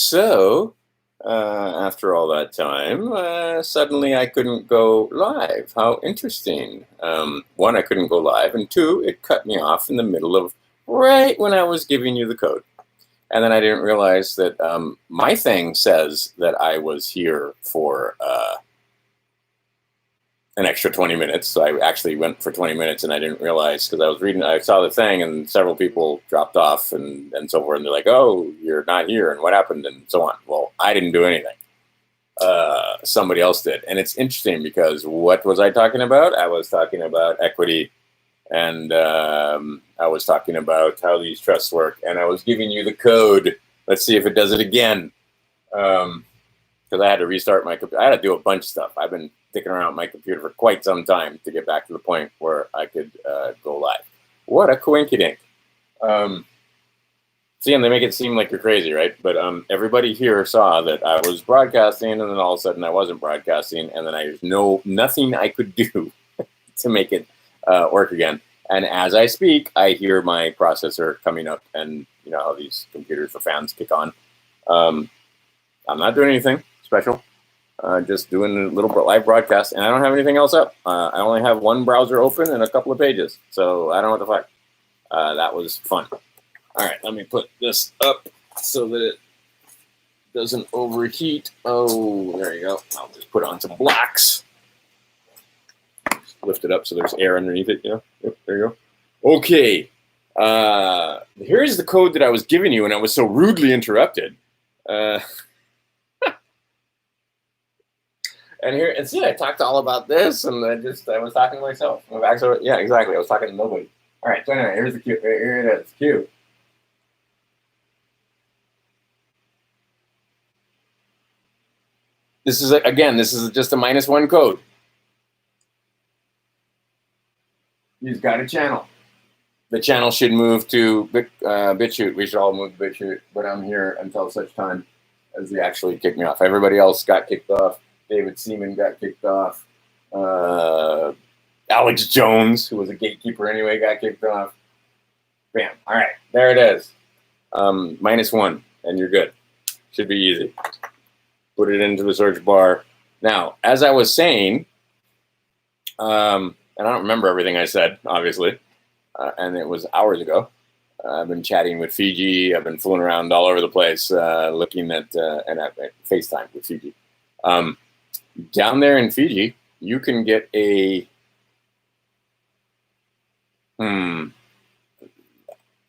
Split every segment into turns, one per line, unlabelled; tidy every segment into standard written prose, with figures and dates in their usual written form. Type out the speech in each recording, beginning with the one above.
So, after all that time, suddenly I couldn't go live. How interesting. One, I couldn't go live, and two, it cut me off in the middle of right when I was giving you the code. And then I didn't realize that my thing says that I was here for an extra 20 minutes. So I actually went for 20 minutes and I didn't realize because I was reading, I saw the thing and several people dropped off and so forth. And they're like, oh, you're not here. And what happened? And so on. Well, I didn't do anything. Somebody else did. And it's interesting because what was I talking about? I was talking about equity and I was talking about how these trusts work. And I was giving you the code. Let's see if it does it again. Because I had to restart my computer. I had to do a bunch of stuff. I've been sticking around my computer for quite some time to get back to the point where I could go live. What a coinkydink. See, and they make it seem like you're crazy, right? But everybody here saw that I was broadcasting, and then all of a sudden I wasn't broadcasting, and then there's nothing I could do to make it work again. And as I speak, I hear my processor coming up, and you know how these computers, the fans kick on. I'm not doing anything special. Just doing a little live broadcast, and I don't have anything else up. I only have one browser open and a couple of pages, so I don't know what the fuck. That was fun. All right, let me put this up so that it doesn't overheat. Oh, there you go. I'll just put on some blocks. Just lift it up so there's air underneath it. Yep, there you go. Okay. Here's the code that I was giving you, and I was so rudely interrupted. And here, and see, I talked all about this, and I was talking to myself. Yeah, exactly. I was talking to nobody. All right, so anyway, here's the cue. Here it is, cue. This is, again, this is just a -1 code. You've got a channel. The channel should move to BitChute. We should all move to BitChute, but I'm here until such time as they actually kick me off. Everybody else got kicked off. David Seaman got kicked off. Alex Jones, who was a gatekeeper anyway, got kicked off. Bam. All right, there it is. -1, and you're good. Should be easy. Put it into the search bar. Now, as I was saying, and I don't remember everything I said, obviously, and it was hours ago. I've been chatting with Fiji. I've been fooling around all over the place, looking at FaceTime with Fiji. Down there in Fiji, you can get a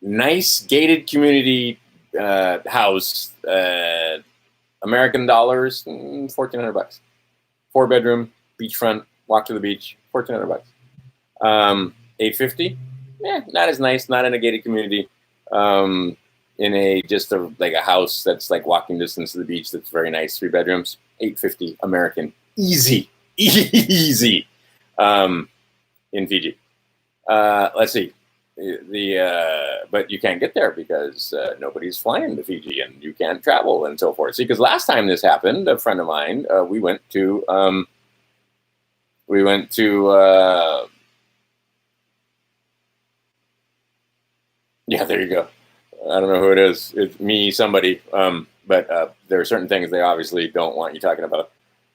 nice gated community house, American dollars, $1,400. 4-bedroom, beachfront, walk to the beach, $1,400. $850, yeah, not as nice, not in a gated community. In a like a house that's like walking distance to the beach that's very nice, 3 bedrooms, $850 American, easy, easy. In Fiji. Let's see. But you can't get there because nobody's flying to Fiji and you can't travel and so forth. See, because last time this happened, a friend of mine, we went to yeah, there you go. I don't know who it is. It's me, somebody. But there are certain things they obviously don't want you talking about.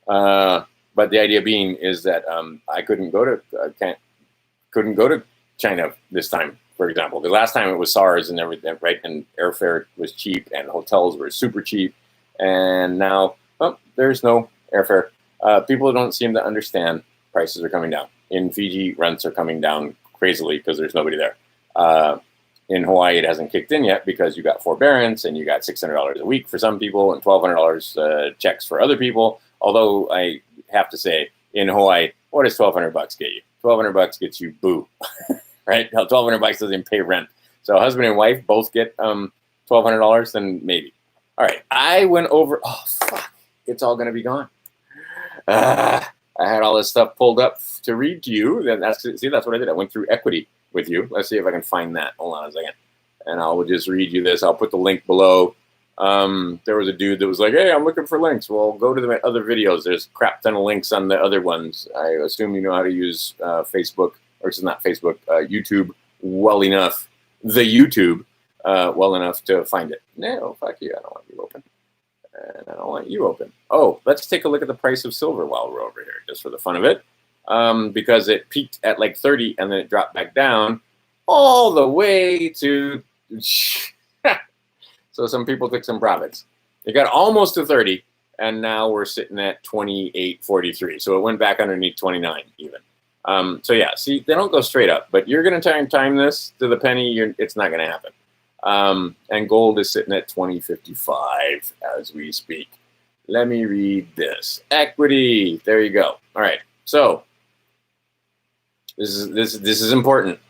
But the idea being is that I couldn't go to China this time, for example, because last time it was SARS and everything, right? And airfare was cheap and hotels were super cheap. And now, there's no airfare. People don't seem to understand prices are coming down. In Fiji, rents are coming down crazily because there's nobody there. In Hawaii, it hasn't kicked in yet because you got forbearance and you got $600 a week for some people and $1,200 checks for other people. Although I have to say, in Hawaii, what does $1,200 get you? $1,200 gets you boo, right? $1,200 doesn't pay rent. So husband and wife both get $1,200, then maybe. All right, I went over. Oh fuck, it's all gonna be gone. I had all this stuff pulled up to read to you. Then that's what I did. I went through equity with you. Let's see if I can find that. Hold on a second, and I'll just read you this. I'll put the link below. There was a dude that was like, hey, I'm looking for links. Well, go to the other videos. There's a crap ton of links on the other ones. I assume you know how to use Facebook, or it's not Facebook, YouTube well enough, well enough to find it. No, fuck you. I don't want you open. And I don't want you open. Oh, let's take a look at the price of silver while we're over here, just for the fun of it. Because it peaked at like 30 and then it dropped back down all the way to... So some people took some profits. It got almost to 30, and now we're sitting at 28.43. So it went back underneath 29 even. So yeah, see, they don't go straight up, but you're going to try and time this to the penny. It's not going to happen. And gold is sitting at 20.55 as we speak. Let me read this. Equity. There you go. All right. So this is important.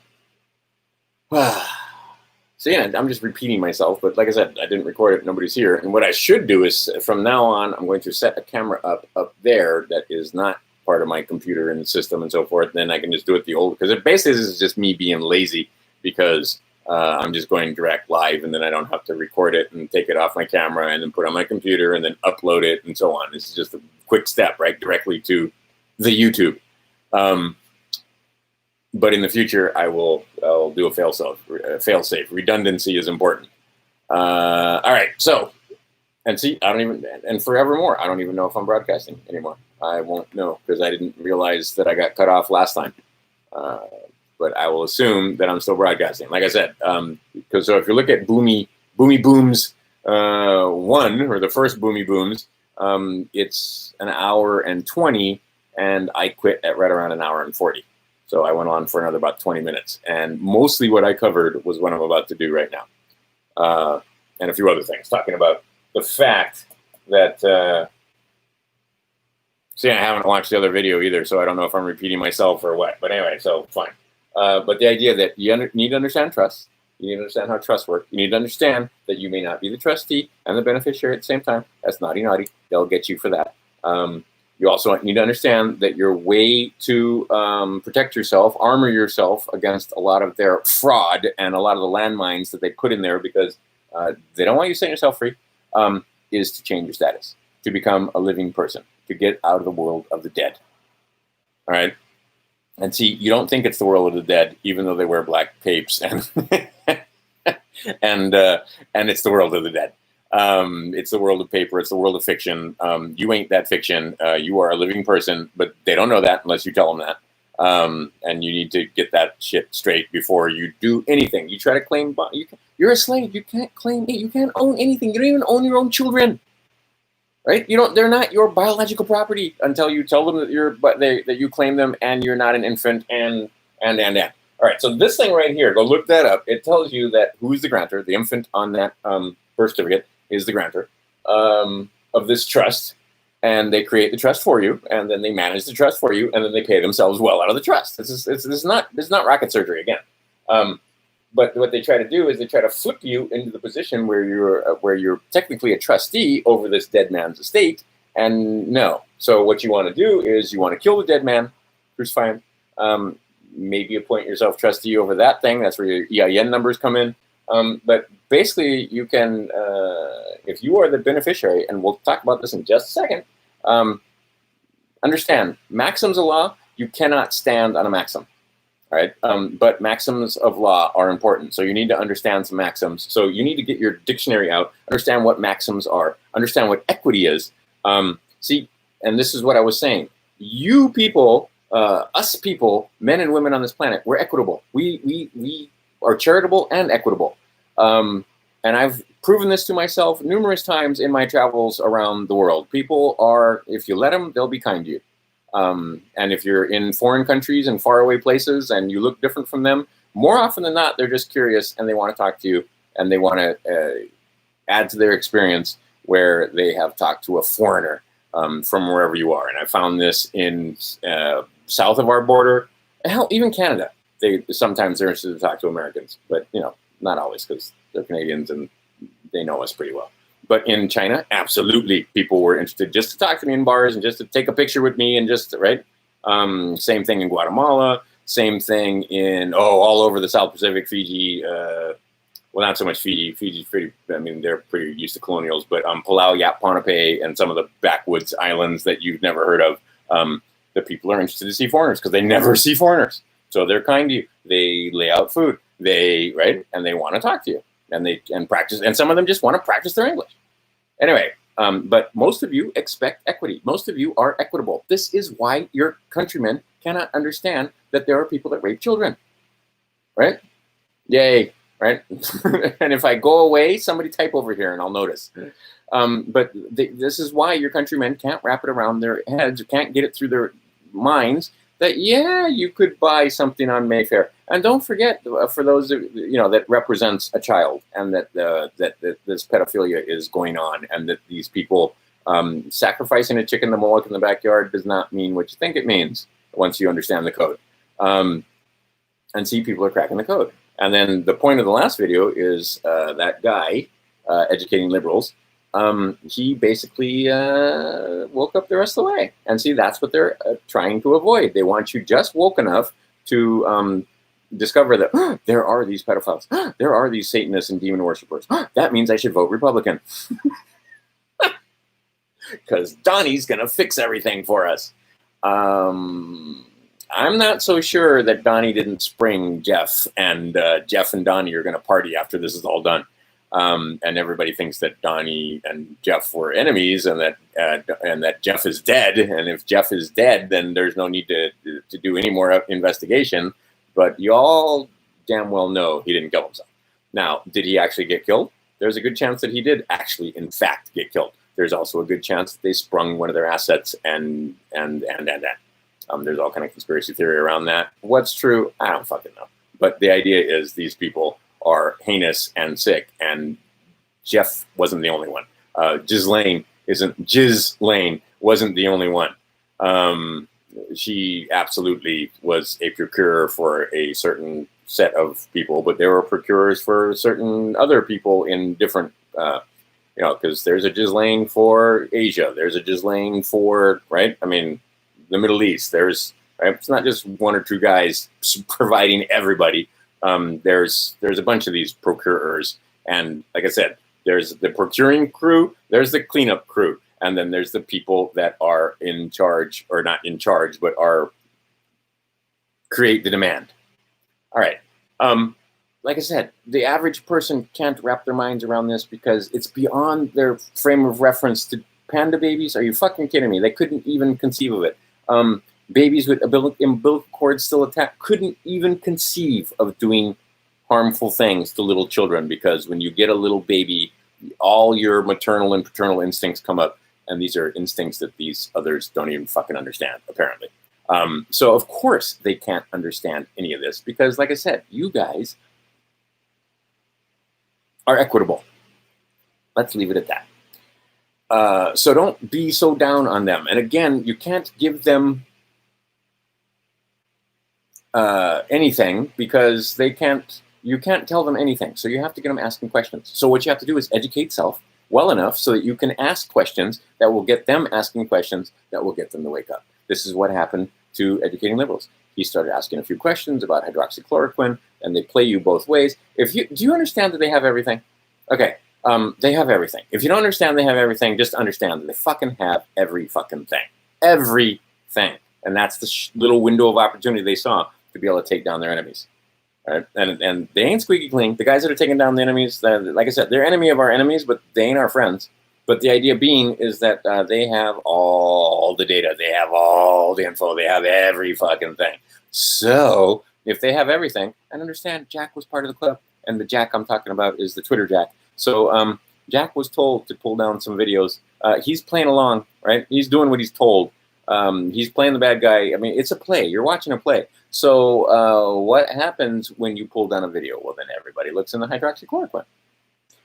So yeah, I'm just repeating myself, but like I said, I didn't record it. Nobody's here. And what I should do is, from now on, I'm going to set a camera up there that is not part of my computer and system and so forth. Then I can just do it the old, because it basically is just me being lazy, because I'm just going direct live, and then I don't have to record it and take it off my camera and then put it on my computer and then upload it and so on. This is just a quick step, right, directly to the YouTube. But in the future, I'll do a fail-safe. Redundancy is important. All right, so, and see, and forevermore, I don't even know if I'm broadcasting anymore. I won't know, because I didn't realize that I got cut off last time. But I will assume that I'm still broadcasting. Like I said, because so if you look at Boomy Booms 1, or the first Boomy Booms, it's an hour and 20, and I quit at right around an hour and 40. So I went on for another about 20 minutes. And mostly what I covered was what I'm about to do right now. And a few other things, talking about the fact that, see, I haven't watched the other video either, so I don't know if I'm repeating myself or what. But anyway, so fine. But the idea that you need to understand trust. You need to understand how trust works. You need to understand that you may not be the trustee and the beneficiary at the same time. That's naughty. They'll get you for that. You also need to understand that your way to protect yourself, armor yourself against a lot of their fraud and a lot of the landmines that they put in there, because they don't want you setting yourself free, is to change your status, to become a living person, to get out of the world of the dead. All right? And see, you don't think it's the world of the dead, even though they wear black capes and and it's the world of the dead. It's the world of paper. It's the world of fiction. You ain't that fiction. You are a living person, but they don't know that unless you tell them that. And you need to get that shit straight before you do anything. You try to claim, you're a slave. You can't claim it. You can't own anything. You don't even own your own children, right? You don't. They're not your biological property until you tell them that that you claim them and you're not an infant. And. All right. So this thing right here, go look that up. It tells you that who's the grantor. The infant on that birth certificate is the grantor of this trust, and they create the trust for you, and then they manage the trust for you, and then they pay themselves well out of the trust. This is not rocket surgery again. But what they try to do is they try to flip you into the position where you're technically a trustee over this dead man's estate, and no. So what you want to do is you want to kill the dead man, crucify him, maybe appoint yourself trustee over that thing. That's where your EIN numbers come in. But basically, you can, if you are the beneficiary, and we'll talk about this in just a second, understand, maxims of law, you cannot stand on a maxim, all right? But maxims of law are important, so you need to understand some maxims. So you need to get your dictionary out, understand what maxims are, understand what equity is. See, and this is what I was saying. You people, us people, men and women on this planet, we're equitable. We are charitable and equitable. And I've proven this to myself numerous times in my travels around the world. People are, if you let them, they'll be kind to you. And if you're in foreign countries and faraway places and you look different from them, more often than not, they're just curious and they want to talk to you, and they want to add to their experience where they have talked to a foreigner from wherever you are. And I found this in south of our border, hell, even Canada. Sometimes they're interested to talk to Americans, but not always, because they're Canadians and they know us pretty well. But in China, absolutely, people were interested just to talk to me in bars and just to take a picture with me and just, right? Same thing in Guatemala, same thing in, all over the South Pacific, Fiji, well, not so much Fiji. Fiji's pretty, they're pretty used to colonials, but Palau, Yap, Ponape, and some of the backwoods islands that you've never heard of, the people are interested to see foreigners because they never see foreigners. So they're kind to you. They lay out food. And they want to talk to you, and practice. And some of them just want to practice their English. Anyway, But most of you expect equity. Most of you are equitable. This is why your countrymen cannot understand that there are people that rape children, right? Yay, right? And if I go away, somebody type over here and I'll notice. But this is why your countrymen can't wrap it around their heads, or can't get it through their minds that, yeah, you could buy something on Mayfair. And don't forget, for those that represents a child, and that this pedophilia is going on, and that these people sacrificing a chicken to Moloch in the backyard does not mean what you think it means once you understand the code. And see, people are cracking the code. And then the point of the last video is that guy educating liberals. He basically woke up the rest of the way. And see, that's what they're trying to avoid. They want you just woke enough to discover that there are these pedophiles, there are these Satanists and demon worshippers. That means I should vote Republican. Because Donnie's going to fix everything for us. I'm not so sure that Donnie didn't spring Jeff, and Jeff and Donnie are going to party after this is all done. And everybody thinks that Donnie and Jeff were enemies, and that Jeff is dead. And if Jeff is dead, then there's no need to do any more investigation. But you all damn well know he didn't kill himself. Now, did he actually get killed? There's a good chance that he did actually, in fact, get killed. There's also a good chance that they sprung one of their assets and. There's all kind of conspiracy theory around that. What's true? I don't fucking know. But the idea is these people are heinous and sick, and Jeff wasn't the only one. Ghislaine wasn't the only one. She absolutely was a procurer for a certain set of people, but there were procurers for certain other people in different, because there's a Ghislaine for Asia, there's a Ghislaine for, right? I mean, the Middle East, there's, right? It's not just one or two guys providing everybody. There's a bunch of these procurers, and like I said, there's the procuring crew, there's the cleanup crew, and then there's the people that are in charge, or not in charge, but are create the demand. All right. Like I said, the average person can't wrap their minds around this because it's beyond their frame of reference. To panda babies, are you fucking kidding me? They couldn't even conceive of it. Babies with umbilical cords still attached couldn't even conceive of doing harmful things to little children, because when you get a little baby, all your maternal and paternal instincts come up, and these are instincts that these others don't even fucking understand, apparently. So of course they can't understand any of this, because like I said, you guys are equitable. Let's leave it at that. So don't be so down on them. And again, you can't give them anything, because you can't tell them anything. So you have to get them asking questions. So what you have to do is educate self well enough so that you can ask questions that will get them asking questions that will get them to wake up. This is what happened to educating liberals. He started asking a few questions about hydroxychloroquine, and they play you both ways. Do you understand that they have everything? Okay. They have everything. If you don't understand they have everything, just understand that they fucking have every fucking thing. Everything. And that's the little window of opportunity they saw to be able to take down their enemies. Right? And they ain't squeaky clean. The guys that are taking down the enemies, like I said, they're enemy of our enemies, but they ain't our friends. But the idea being is that they have all the data. They have all the info. They have every fucking thing. So if they have everything, and understand Jack was part of the club, and the Jack I'm talking about is the Twitter Jack. So Jack was told to pull down some videos. He's playing along, right? He's doing what he's told. He's playing the bad guy. I mean, it's a play. You're watching a play. So what happens when you pull down a video? Well, then everybody looks in the hydroxychloroquine.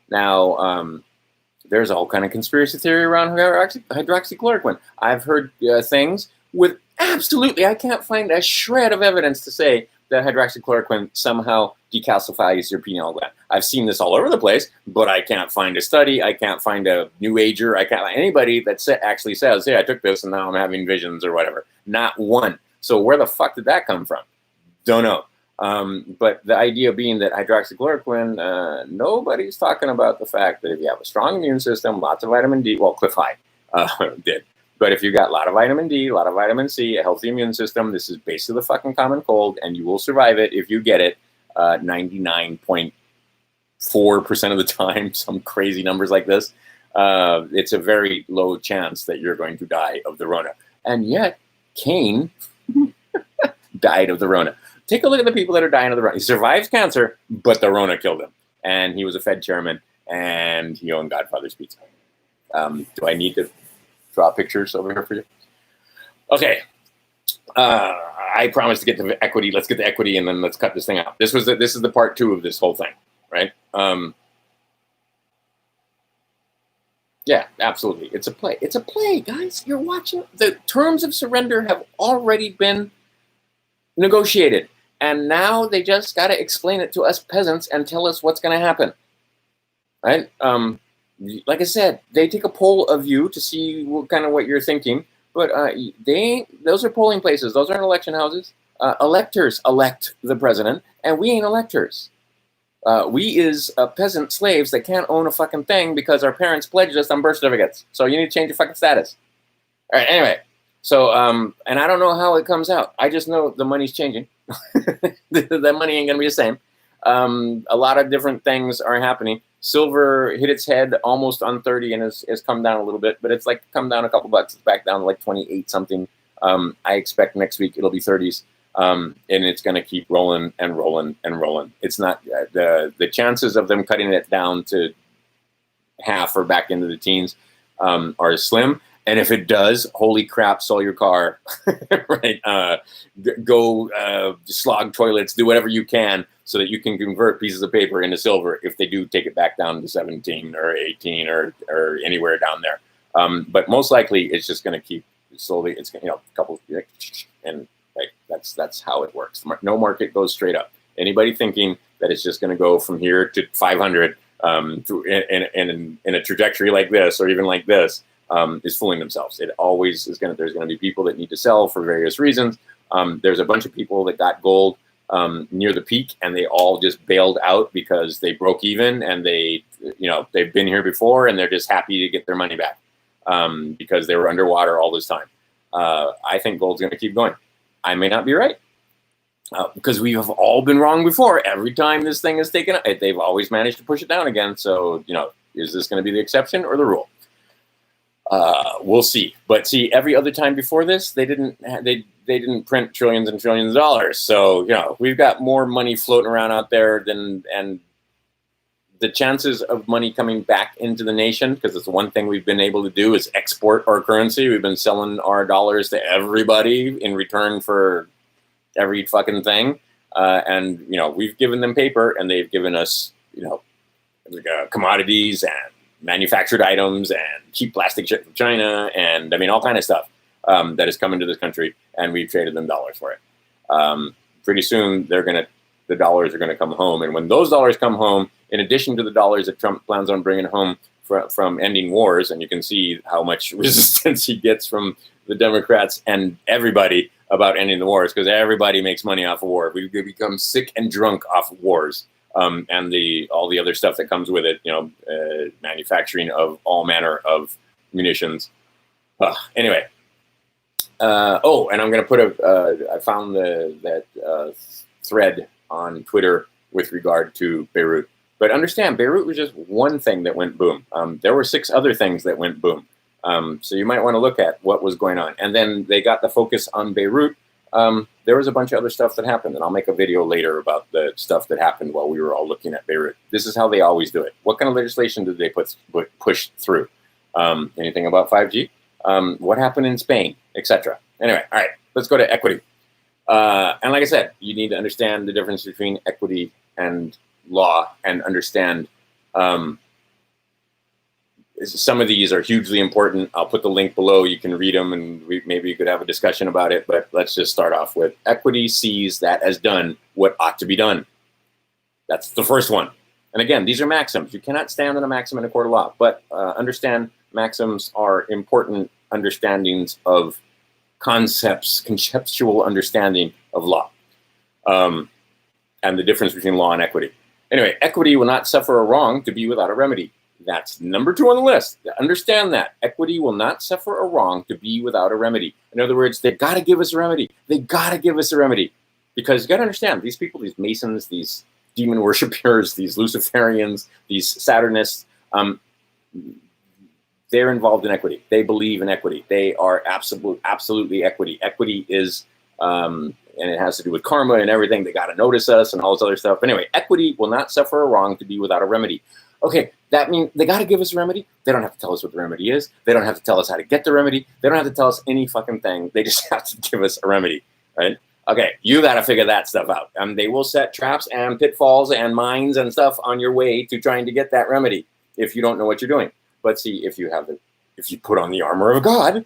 Now, there's all kind of conspiracy theory around hydroxychloroquine. I've heard things with absolutely, I can't find a shred of evidence to say that hydroxychloroquine somehow decalcifies your pineal gland. I've seen this all over the place, but I can't find a study. I can't find a new ager. I can't find anybody that actually says, hey, I took this and now I'm having visions or whatever. Not one. So where the fuck did that come from? Don't know. But the idea being that hydroxychloroquine, nobody's talking about the fact that if you have a strong immune system, lots of vitamin D, well, Cliff High did. But if you got a lot of vitamin D, a lot of vitamin C, a healthy immune system, this is basically the fucking common cold, and you will survive it if you get it 99.4% of the time, some crazy numbers like this. it's a very low chance that you're going to die of the Rona. And yet, Cain died of the Rona. Take a look at the people that are dying of the Rona. He survives cancer, but the Rona killed him. And he was a Fed chairman, and he owned Godfather's Pizza. Do I need to draw pictures over here for you? Okay. I promised to get to equity. Let's get to equity, and then let's cut this thing out. This is the part 2 of this whole thing, right? Yeah, absolutely. It's a play. It's a play, guys. You're watching. The terms of surrender have already been negotiated, and now they just got to explain it to us peasants and tell us what's going to happen, right? Like I said, they take a poll of you to see what you're thinking, but those are polling places. Those aren't election houses. Electors elect the president, and we ain't electors. We is peasant slaves that can't own a fucking thing because our parents pledged us on birth certificates. So you need to change your fucking status. All right, anyway. So, and I don't know how it comes out. I just know the money's changing. The money ain't going to be the same. A lot of different things are happening. Silver hit its head almost on 30 and has come down a little bit, but it's like come down a couple bucks. It's back down to like 28 something. I expect next week it'll be 30s. And it's going to keep rolling and rolling and rolling. It's not the chances of them cutting it down to half or back into the teens are slim. And if it does, holy crap, sell your car, right? Go slog toilets, do whatever you can so that you can convert pieces of paper into silver if they do take it back down to 17 or 18 or anywhere down there. But most likely it's just going to keep slowly. It's a couple and. Right. That's how it works. No market goes straight up. Anybody thinking that it's just going to go from here to 500 in a trajectory like this or even like this is fooling themselves. It always is going to. There's going to be people that need to sell for various reasons. There's a bunch of people that got gold near the peak and they all just bailed out because they broke even and they've been here before and they're just happy to get their money back because they were underwater all this time. I think gold's going to keep going. I may not be right because we have all been wrong before. Every time this thing is taken, they've always managed to push it down again. So, is this going to be the exception or the rule? We'll see. But see, every other time before this, they didn't print trillions and trillions of dollars. So, we've got more money floating around out there and the chances of money coming back into the nation, because it's the one thing we've been able to do is export our currency. We've been selling our dollars to everybody in return for every fucking thing. And, we've given them paper and they've given us, commodities and manufactured items and cheap plastic shit from China. And all kind of stuff that has come into this country and we've traded them dollars for it. Pretty soon the dollars are going to come home. And when those dollars come home, in addition to the dollars that Trump plans on bringing home from ending wars, and you can see how much resistance he gets from the Democrats and everybody about ending the wars, because everybody makes money off of war. We become sick and drunk off of wars and all the other stuff that comes with it, manufacturing of all manner of munitions. Anyway. And I'm going to put I found that thread on Twitter with regard to Beirut. But understand, Beirut was just one thing that went boom. There were 6 other things that went boom. So you might want to look at what was going on. And then they got the focus on Beirut. There was a bunch of other stuff that happened. And I'll make a video later about the stuff that happened while we were all looking at Beirut. This is how they always do it. What kind of legislation did they push through? Anything about 5G? What happened in Spain, etc. Anyway, all right, let's go to equity. And like I said, you need to understand the difference between equity and law and understand some of these are hugely important. I'll put the link below. You can read them and maybe you could have a discussion about it. But let's just start off with equity sees that as done what ought to be done. That's the first one. And again, these are maxims. You cannot stand on a maxim in a court of law. But understand maxims are important understandings of concepts, conceptual understanding of law, and the difference between law and equity. Anyway, equity will not suffer a wrong to be without a remedy. That's number 2 on the list. Understand that. Equity will not suffer a wrong to be without a remedy. In other words, they've got to give us a remedy. They got to give us a remedy. Because you got to understand, these people, these Masons, these demon worshippers, these Luciferians, these Saturnists, they're involved in equity. They believe in equity. They are absolutely equity. Equity is, and it has to do with karma and everything. They got to notice us and all this other stuff. Anyway, equity will not suffer a wrong to be without a remedy. Okay, that means they got to give us a remedy. They don't have to tell us what the remedy is. They don't have to tell us how to get the remedy. They don't have to tell us any fucking thing. They just have to give us a remedy, right? Okay, you got to figure that stuff out. They will set traps and pitfalls and mines and stuff on your way to trying to get that remedy if you don't know what you're doing. But see, if you put on the armor of God,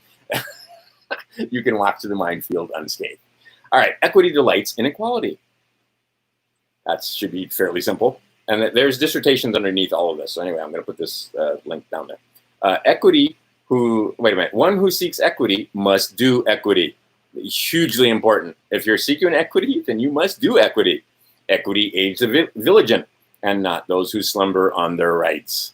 you can walk through the minefield unscathed. All right, equity delights in equality. That should be fairly simple. And there's dissertations underneath all of this. So anyway, I'm going to put this link down there. One who seeks equity must do equity. Hugely important. If you're seeking equity, then you must do equity. Equity aids the vigilant and not those who slumber on their rights.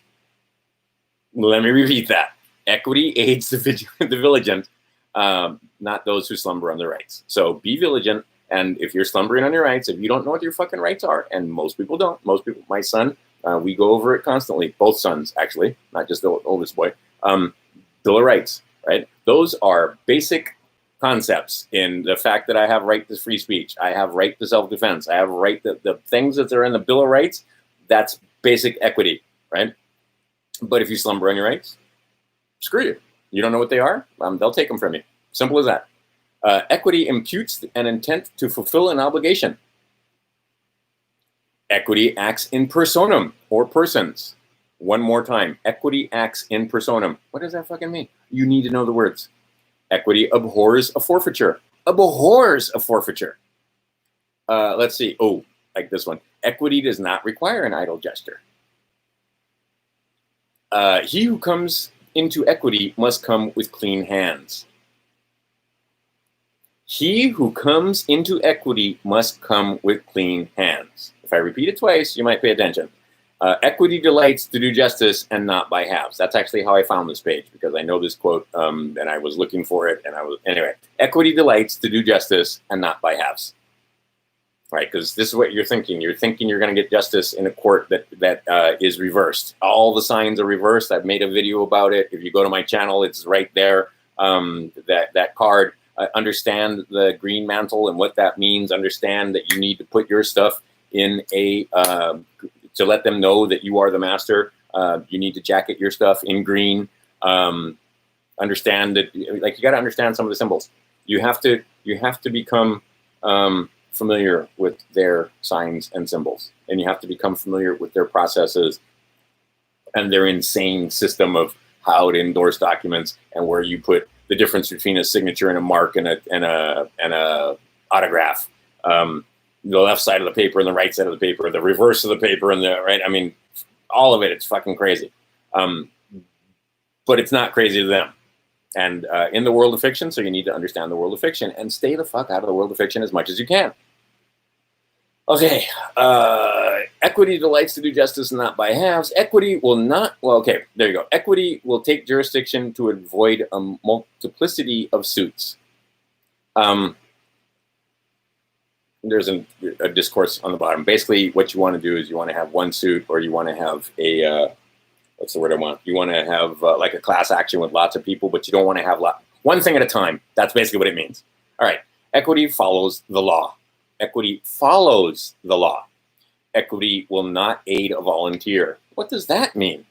Let me repeat that. Equity aids the vigilant, not those who slumber on their rights. So be vigilant, and if you're slumbering on your rights, if you don't know what your fucking rights are, and most people don't, my son, we go over it constantly, both sons actually, not just the oldest boy, Bill of Rights, right? Those are basic concepts in the fact that I have right to free speech, I have right to self-defense, I have right to the things that are in the Bill of Rights. That's basic equity, right? But if you slumber on your rights, screw you. You don't know what they are? They'll take them from you. Simple as that. Equity imputes an intent to fulfill an obligation. Equity acts in personam, or persons. One more time. Equity acts in personam. What does that fucking mean? You need to know the words. Equity abhors a forfeiture. Abhors a forfeiture. Let's see. Oh, like this one. Equity does not require an idle gesture. He who comes into equity must come with clean hands. He who comes into equity must come with clean hands. If I repeat it twice, you might pay attention. Equity delights to do justice and not by halves. That's actually how I found this page, because I know this quote and I was looking for it. Anyway, equity delights to do justice and not by halves. Right, because this is what you're thinking. You're thinking you're going to get justice in a court that is reversed. All the signs are reversed. I've made a video about it. If you go to my channel, it's right there. That card. Understand the green mantle and what that means. Understand that you need to put your stuff in to let them know that you are the master. You need to jacket your stuff in green. Understand that, like, you got to understand some of the symbols. You have to become familiar with their signs and symbols, and you have to become familiar with their processes and their insane system of how to endorse documents and where you put the difference between a signature and a mark and a autograph. The left side of the paper and the right side of the paper, the reverse of the paper and the right. I mean, all of it. It's fucking crazy, but it's not crazy to them. And in the world of fiction, so you need to understand the world of fiction and stay the fuck out of the world of fiction as much as you can. Okay, equity delights to do justice and not by halves. Equity will not, well, okay, there you go. Equity will take jurisdiction to avoid a multiplicity of suits. There's a discourse on the bottom. Basically, what you want to do is you want to have one suit, or you want to have a, what's the word I want? You want to have like a class action with lots of people, but you don't want to have one thing at a time. That's basically what it means. All right, equity follows the law. Equity follows the law. Equity will not aid a volunteer. What does that mean?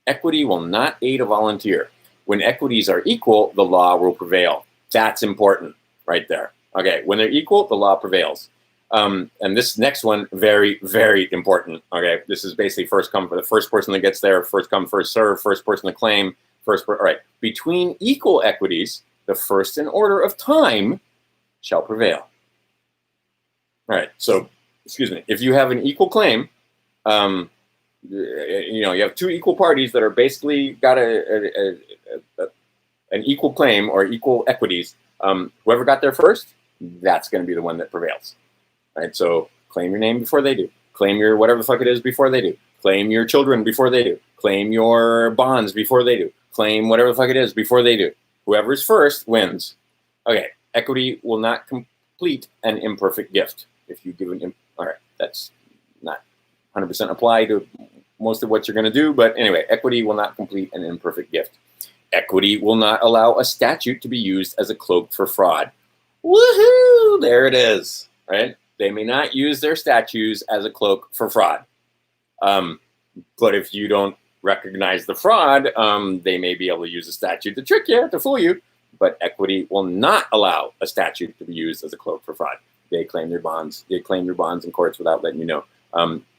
Equity will not aid a volunteer. When equities are equal, the law will prevail. That's important right there. Okay, when they're equal, the law prevails. And this next one, very, very important. Okay, this is basically first come for the first person that gets there, first come, first serve, first person to claim, all right. Between equal equities, the first in order of time shall prevail. All right, so, excuse me, if you have an equal claim, you have two equal parties that are basically got an equal claim or equal equities. Whoever got there first, that's going to be the one that prevails. Right, so claim your name before they do. Claim your whatever the fuck it is before they do. Claim your children before they do. Claim your bonds before they do. Claim whatever the fuck it is before they do. Whoever's first wins. Okay, equity will not complete an imperfect gift. If you give all right, that's not 100% apply to most of what you're going to do. But anyway, equity will not complete an imperfect gift. Equity will not allow a statute to be used as a cloak for fraud. Woohoo! There it is, right? They may not use their statues as a cloak for fraud. But if you don't recognize the fraud, they may be able to use a statute to trick you, to fool you. But equity will not allow a statute to be used as a cloak for fraud. They claim their bonds. They claim your bonds in courts without letting you know.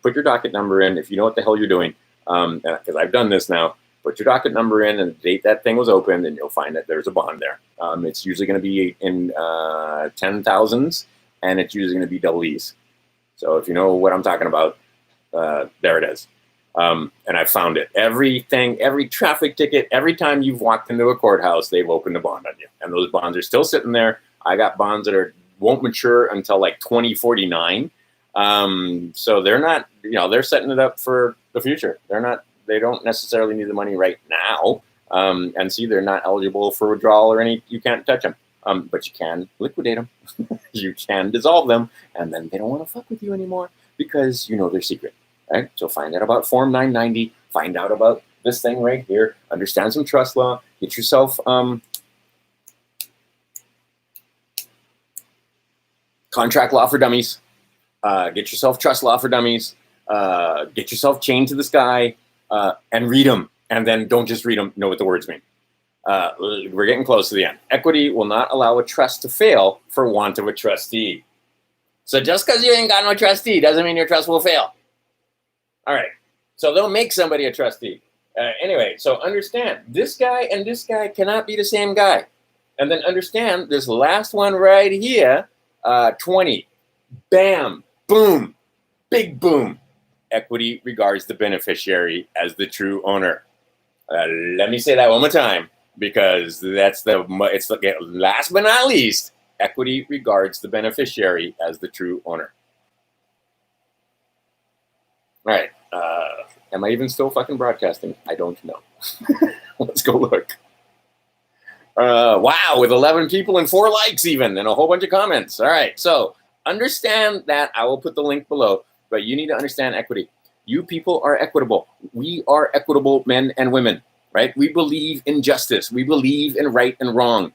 Put your docket number in if you know what the hell you're doing. Because I've done this now. Put your docket number in and the date that thing was opened, and you'll find that there's a bond there. It's usually going to be in 10,000s, and it's usually going to be double E's. So if you know what I'm talking about, there it is. And I found it. Everything, every traffic ticket, every time you've walked into a courthouse, they've opened a bond on you. And those bonds are still sitting there. I got bonds that won't mature until like 2049. So they're not, they're setting it up for the future. They don't necessarily need the money right now. And see, they're not eligible for withdrawal or you can't touch them. But you can liquidate them. You can dissolve them. And then they don't want to fuck with you anymore because you know their secret. Right? So find out about Form 990. Find out about this thing right here. Understand some trust law. Get yourself contract law for dummies. Get yourself trust law for dummies. Get yourself Chained to the Sky and read them. And then don't just read them. Know what the words mean. We're getting close to the end. Equity will not allow a trust to fail for want of a trustee. So just because you ain't got no trustee doesn't mean your trust will fail. All right, so they'll make somebody a trustee. Anyway, so understand, this guy and this guy cannot be the same guy. And then understand this last one right here, 20. Bam, boom, big boom. Equity regards the beneficiary as the true owner. Let me say that one more time, because it's last but not least, equity regards the beneficiary as the true owner. All right. Am I even still fucking broadcasting? I don't know. Let's go look. Wow, with 11 people and 4 likes even, and a whole bunch of comments. All right. So understand that. I will put the link below, but you need to understand equity. You people are equitable. We are equitable men and women, right? We believe in justice. We believe in right and wrong,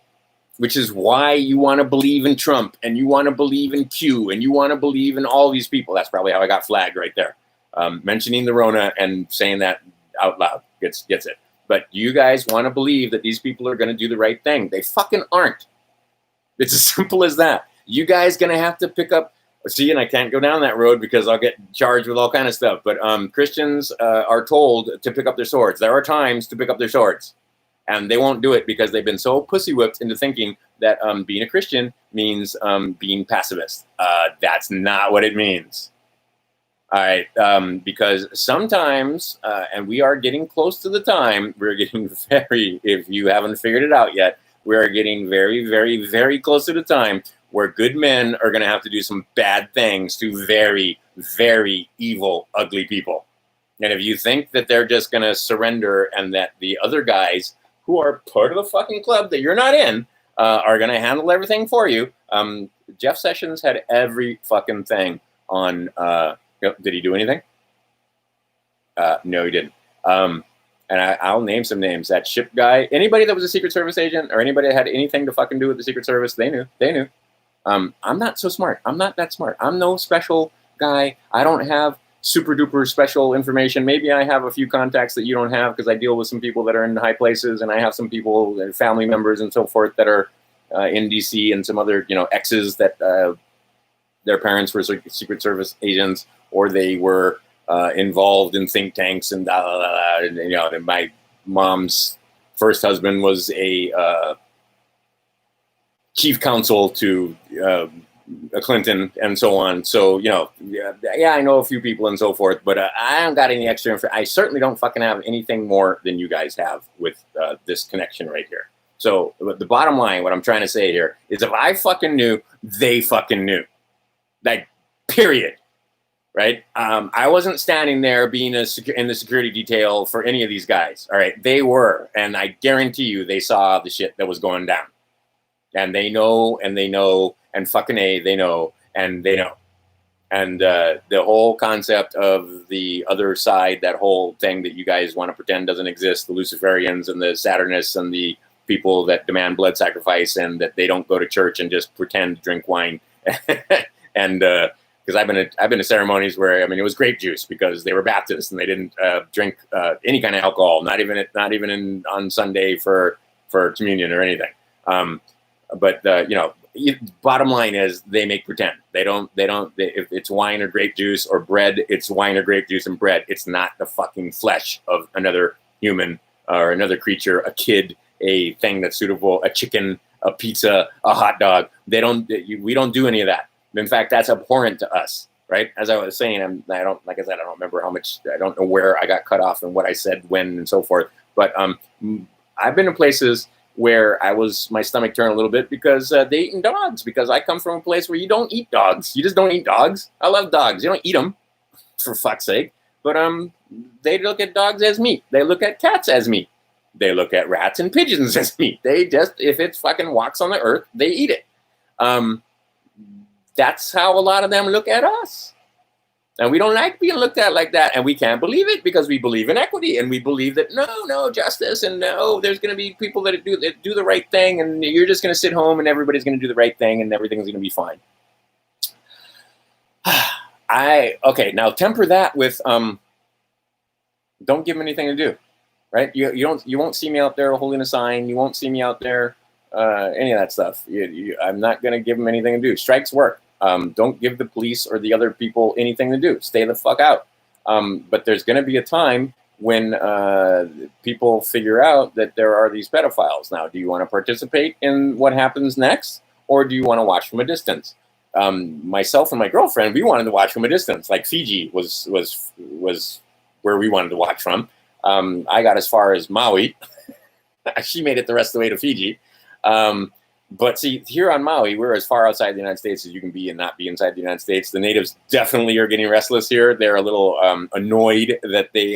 which is why you want to believe in Trump, and you want to believe in Q, and you want to believe in all these people. That's probably how I got flagged right there. Mentioning the Rona and saying that out loud gets it. But you guys want to believe that these people are going to do the right thing. They fucking aren't. It's as simple as that. You guys going to have to pick up. See, and I can't go down that road because I'll get charged with all kind of stuff. But Christians are told to pick up their swords. There are times to pick up their swords. And they won't do it because they've been so pussy whipped into thinking that being a Christian means being pacifist. That's not what it means. All right, because sometimes, and we are getting close to the time, we're getting if you haven't figured it out yet, we are getting very, very, very close to the time where good men are going to have to do some bad things to very, very evil, ugly people. And if you think that they're just going to surrender and that the other guys who are part of the fucking club that you're not in are going to handle everything for you, Jeff Sessions had every fucking thing on... did he do anything? No, he didn't. And I'll name some names. That ship guy, anybody that was a Secret Service agent or anybody that had anything to fucking do with the Secret Service, they knew. I'm not so smart. I'm not that smart. I'm no special guy. I don't have super duper special information. Maybe I have a few contacts that you don't have because I deal with some people that are in high places, and I have some people and family members and so forth that are in DC, and some other, exes that their parents were Secret Service agents, or they were involved in think tanks and and my mom's first husband was a chief counsel to Clinton and so on. So, yeah, I know a few people and so forth, but I don't got any extra info. I certainly don't fucking have anything more than you guys have with this connection right here. So the bottom line, what I'm trying to say here is if I fucking knew, they fucking knew. Like, period. Right? I wasn't standing there being in the security detail for any of these guys. All right. They were. And I guarantee you they saw the shit that was going down. And they know, and fucking A, they know, and they know. And the whole concept of the other side, that whole thing that you guys want to pretend doesn't exist, the Luciferians and the Saturnists and the people that demand blood sacrifice and that they don't go to church and just pretend to drink wine. And because I've been to ceremonies where, I mean, it was grape juice because they were Baptists and they didn't drink any kind of alcohol, not even on Sunday for communion or anything. But you know, bottom line is they make pretend. If it's wine or grape juice or bread, it's wine or grape juice and bread. It's not the fucking flesh of another human or another creature, a kid, a thing that's suitable, a chicken, a pizza, a hot dog. We don't do any of that. In fact, that's abhorrent to us, right? As I was saying, like I said, I don't remember how much, I don't know where I got cut off and what I said when and so forth. But I've been in places where my stomach turned a little bit because they eating dogs, because I come from a place where you don't eat dogs. You just don't eat dogs. I love dogs. You don't eat them, for fuck's sake. But they look at dogs as meat. They look at cats as meat. They look at rats and pigeons as meat. They just, if it fucking walks on the earth, they eat it. That's how a lot of them look at us. And we don't like being looked at like that. And we can't believe it because we believe in equity. And we believe that no justice. And no, there's going to be people that do the right thing. And you're just going to sit home and everybody's going to do the right thing. And everything's going to be fine. Okay, now temper that with don't give them anything to do. Right? You won't see me out there holding a sign. You won't see me out there any of that stuff. I'm not going to give them anything to do. Strikes work. Don't give the police or the other people anything to do. Stay the fuck out. But there's going to be a time when people figure out that there are these pedophiles. Now, do you want to participate in what happens next, or do you want to watch from a distance? Myself and my girlfriend, we wanted to watch from a distance. Like Fiji was where we wanted to watch from. I got as far as Maui. She made it the rest of the way to Fiji. But see, here on Maui, we're as far outside the United States as you can be and not be inside the United States. The natives definitely are getting restless here. They're a little annoyed that they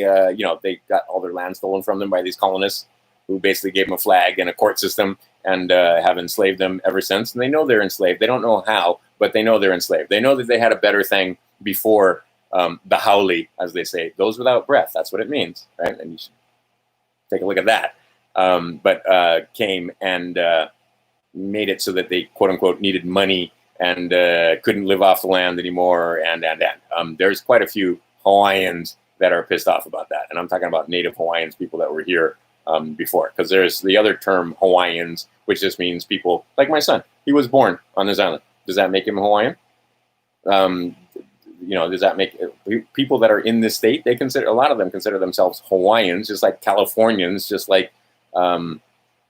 got all their land stolen from them by these colonists who basically gave them a flag and a court system and have enslaved them ever since. And they know they're enslaved. They don't know how, but they know they're enslaved. They know that they had a better thing before the haole, as they say, those without breath. That's what it means, right? And you should take a look at that. But came and made it so that they, quote unquote, needed money and couldn't live off the land anymore. And there's quite a few Hawaiians that are pissed off about that. And I'm talking about native Hawaiians, people that were here before. Because there's the other term, Hawaiians, which just means people like my son. He was born on this island. Does that make him Hawaiian? Does that make people that are in this state, a lot of them consider themselves Hawaiians, just like Californians, just like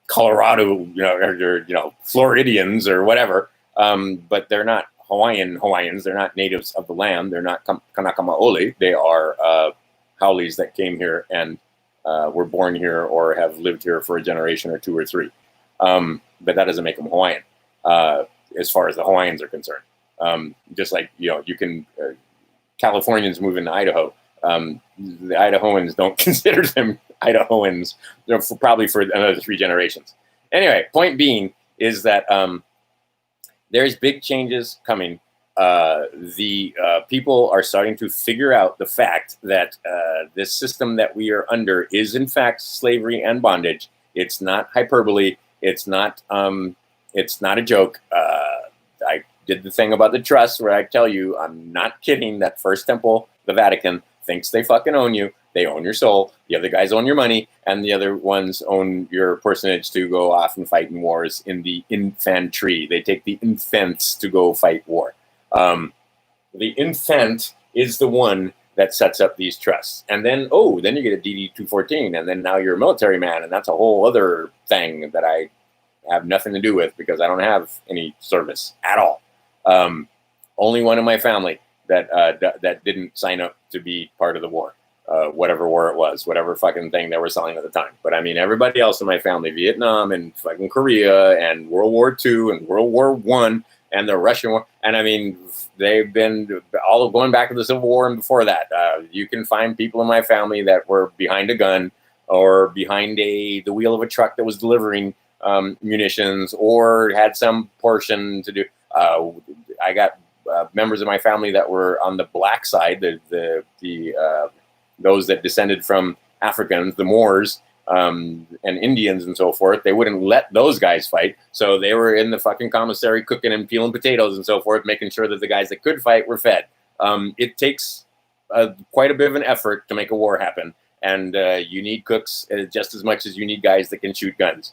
Colorado, or Floridians or whatever. But they're not Hawaiians. They're not natives of the land. They're not Kanaka Maoli. They are haoles that came here and were born here or have lived here for a generation or two or three. But that doesn't make them Hawaiian as far as the Hawaiians are concerned. Just like, you can, Californians move into Idaho. The Idahoans don't consider them Idahoans, probably for another 3 generations. Anyway, point being is that there's big changes coming. The people are starting to figure out the fact that this system that we are under is in fact slavery and bondage. It's not hyperbole. It's not a joke. I did the thing about the trust where I tell you, I'm not kidding, that First Temple, the Vatican, thinks they fucking own you. They own your soul. The other guys own your money, and the other ones own your personage to go off and fight in wars in the infantry. They take the infants to go fight war. The infant is the one that sets up these trusts. And then, then you get a DD-214, and then now you're a military man, and that's a whole other thing that I have nothing to do with because I don't have any service at all. Only one in my family that didn't sign up to be part of the war, whatever war it was, whatever fucking thing they were selling at the time. But I mean, everybody else in my family, Vietnam and fucking Korea and World War II and World War I and the Russian War. And I mean, they've been all going back to the Civil War and before that. You can find people in my family that were behind a gun or behind the wheel of a truck that was delivering munitions or had some portion to do. I got members of my family that were on the black side, those that descended from Africans, the Moors, and Indians and so forth, they wouldn't let those guys fight. So they were in the fucking commissary cooking and peeling potatoes and so forth, making sure that the guys that could fight were fed. It takes quite a bit of an effort to make a war happen. And you need cooks just as much as you need guys that can shoot guns.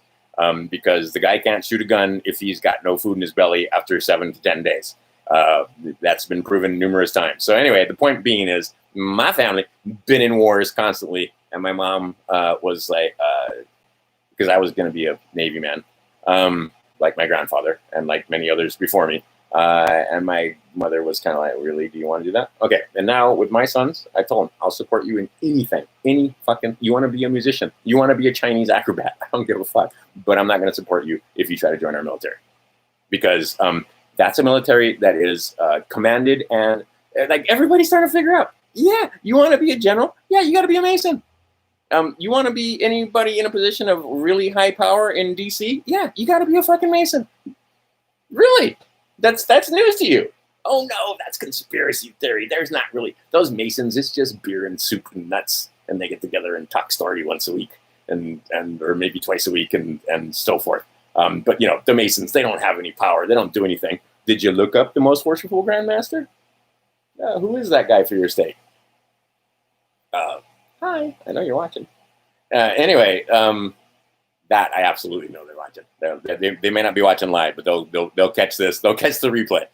Because the guy can't shoot a gun if he's got no food in his belly after 7 to 10 days. That's been proven numerous times. So anyway, the point being is my family been in wars constantly. And my mom was like, because I was going to be a Navy man, like my grandfather and like many others before me. And my mother was kind of like, really, do you want to do that? Okay. And now with my sons, I told them, I'll support you in anything, you want to be a musician, you want to be a Chinese acrobat, I don't give a fuck, but I'm not going to support you if you try to join our military, because that's a military that is commanded, and like everybody's starting to figure out, yeah, you want to be a general? Yeah, you got to be a Mason. You want to be anybody in a position of really high power in DC? Yeah, you got to be a fucking Mason. Really? That's news to you. Oh no, that's conspiracy theory. There's not really those Masons. It's just beer and soup and nuts, and they get together and talk story once a week, and or maybe twice a week, and so forth. But you know, the Masons, they don't have any power. They don't do anything. Did you look up the most worshipful Grandmaster? Who is that guy for your state? Hi, I know you're watching. Anyway, that I absolutely know they're watching. They may not be watching live, but they'll catch this. They'll catch the replay.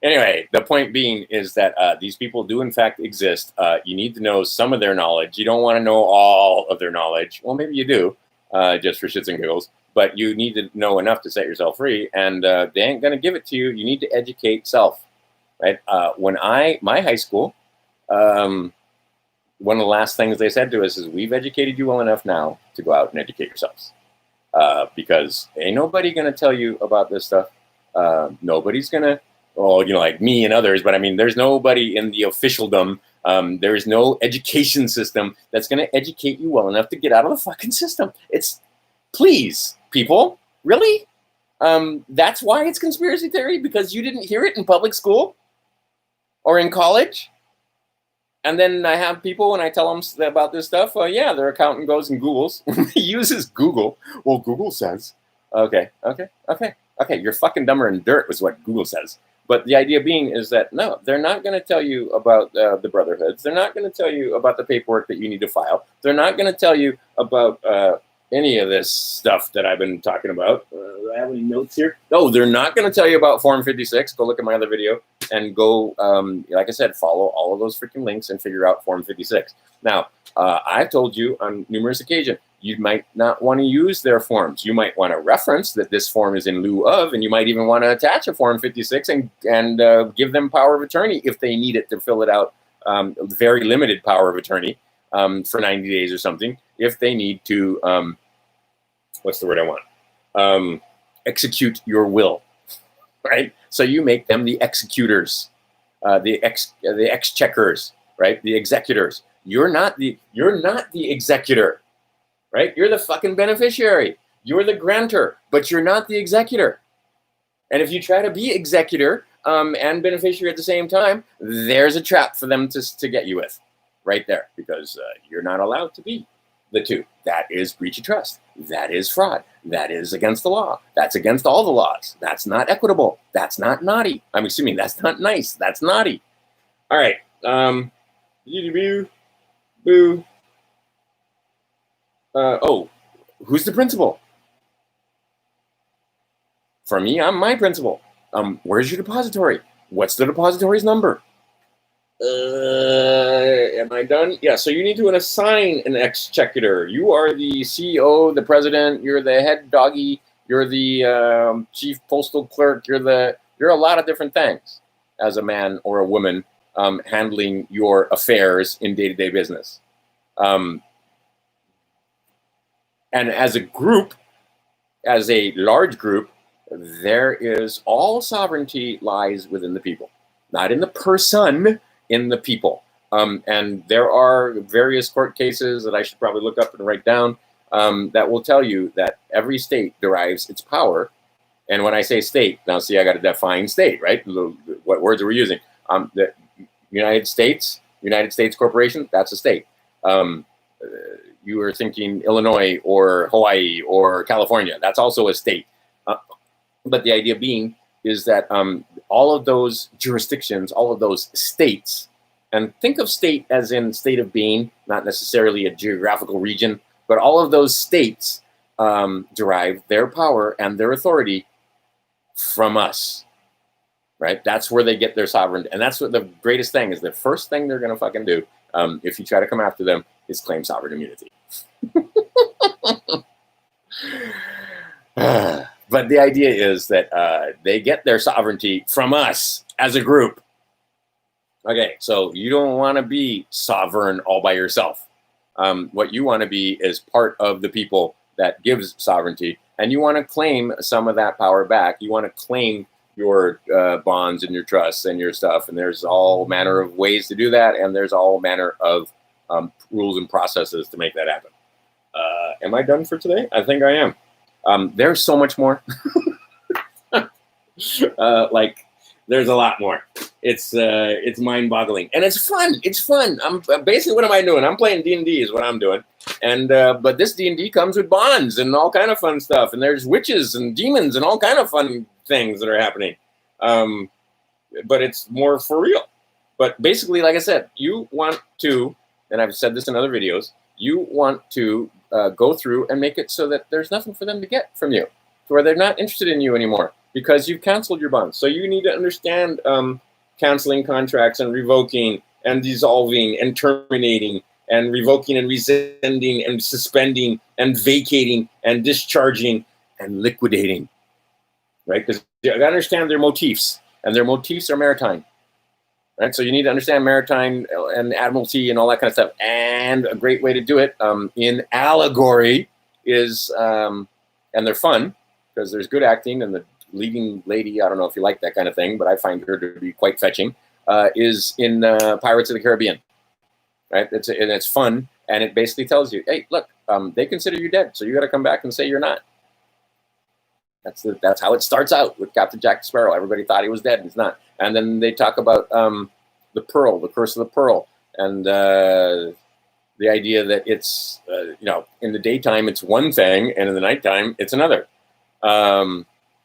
Anyway, the point being is that these people do in fact exist. You need to know some of their knowledge. You don't want to know all of their knowledge. Well, maybe you do, just for shits and giggles. But you need to know enough to set yourself free, and they ain't gonna give it to you. You need to educate self, right? My high school, one of the last things they said to us is, we've educated you well enough now to go out and educate yourselves. Because ain't nobody going to tell you about this stuff. Nobody's going to, like me and others, but I mean, there's nobody in the officialdom. There is no education system that's going to educate you well enough to get out of the fucking system. Please, people, really? That's why it's conspiracy theory, because you didn't hear it in public school or in college. And then I have people, when I tell them about this stuff, yeah, their accountant goes and Googles. He uses Google. Well, Google says. Okay. You're fucking dumber than dirt was what Google says. But the idea being is that, no, they're not going to tell you about the brotherhoods. They're not going to tell you about the paperwork that you need to file. They're not going to tell you about any of this stuff that I've been talking about. Do I have any notes here? No, they're not going to tell you about Form 56. Go look at my other video and go, like I said, follow all of those freaking links and figure out Form 56. Now, I've told you on numerous occasions, you might not want to use their forms. You might want to reference that this form is in lieu of, and you might even want to attach a Form 56 and give them power of attorney if they need it to fill it out, very limited power of attorney for 90 days or something, if they need to, what's the word I want? Execute your will, right? So you make them the executors, the exchequers, right? The executors. You're not the executor, right? You're the fucking beneficiary. You're the grantor, but you're not the executor. And if you try to be executor and beneficiary at the same time, there's a trap for them to get you with, right there, because you're not allowed to be the two. That is breach of trust. That is fraud. That is against the law. That's against all the laws. That's not equitable. That's not naughty. I'm assuming that's not nice. That's naughty. All right. Boo. Who's the principal? For me, I'm my principal. Where's your depository? What's the depository's number? Am I done? Yeah, so you need to assign an executor. You are the CEO, the president, you're the head doggy, you're the chief postal clerk, you're a lot of different things as a man or a woman handling your affairs in day-to-day business. And as a group, as a large group, there is all sovereignty lies within the people, not in the person, in the people. And there are various court cases that I should probably look up and write down that will tell you that every state derives its power And when I say state, now see, I got to define state, right? What words are we using? The United States Corporation, that's a state. You were thinking Illinois or Hawaii or California, that's also a state. But the idea being is that all of those jurisdictions, all of those states, and think of state as in state of being, not necessarily a geographical region, but all of those states derive their power and their authority from us, right? That's where they get their sovereignty. And that's what the greatest thing is. The first thing they're going to fucking do, if you try to come after them, is claim sovereign immunity. But the idea is that they get their sovereignty from us as a group. Okay, so you don't want to be sovereign all by yourself. What you want to be is part of the people that gives sovereignty, and you want to claim some of that power back. You want to claim your bonds and your trusts and your stuff, and there's all manner of ways to do that, and there's all manner of rules and processes to make that happen. Am I done for today? I think I am. There's so much more. Like, there's a lot more. It's mind-boggling, and it's fun. It's fun. I'm basically, what am I doing? I'm playing D&D is what I'm doing, and but this D&D comes with bonds and all kind of fun stuff, and there's witches and demons and all kind of fun things that are happening. But it's more for real. But basically, like I said, you want to, and I've said this in other videos, you want to go through and make it so that there's nothing for them to get from you, to where they're not interested in you anymore because you've canceled your bonds. So you need to understand canceling contracts and revoking and dissolving and terminating and revoking and rescinding and suspending and vacating and discharging and liquidating, right? Because you got to understand their motifs, and their motifs are maritime, right? So you need to understand maritime and admiralty and all that kind of stuff. And a great way to do it in allegory is, and they're fun because there's good acting, and the leading lady, I don't know if you like that kind of thing, but I find her to be quite fetching, is in Pirates of the Caribbean, right? And it's fun, and it basically tells you, hey, look, they consider you dead, so you got to come back and say you're not. That's how it starts out with Captain Jack Sparrow. Everybody thought he was dead, and he's not. And then they talk about the pearl, the curse of the pearl, and the idea that it's, in the daytime it's one thing, and in the nighttime it's another.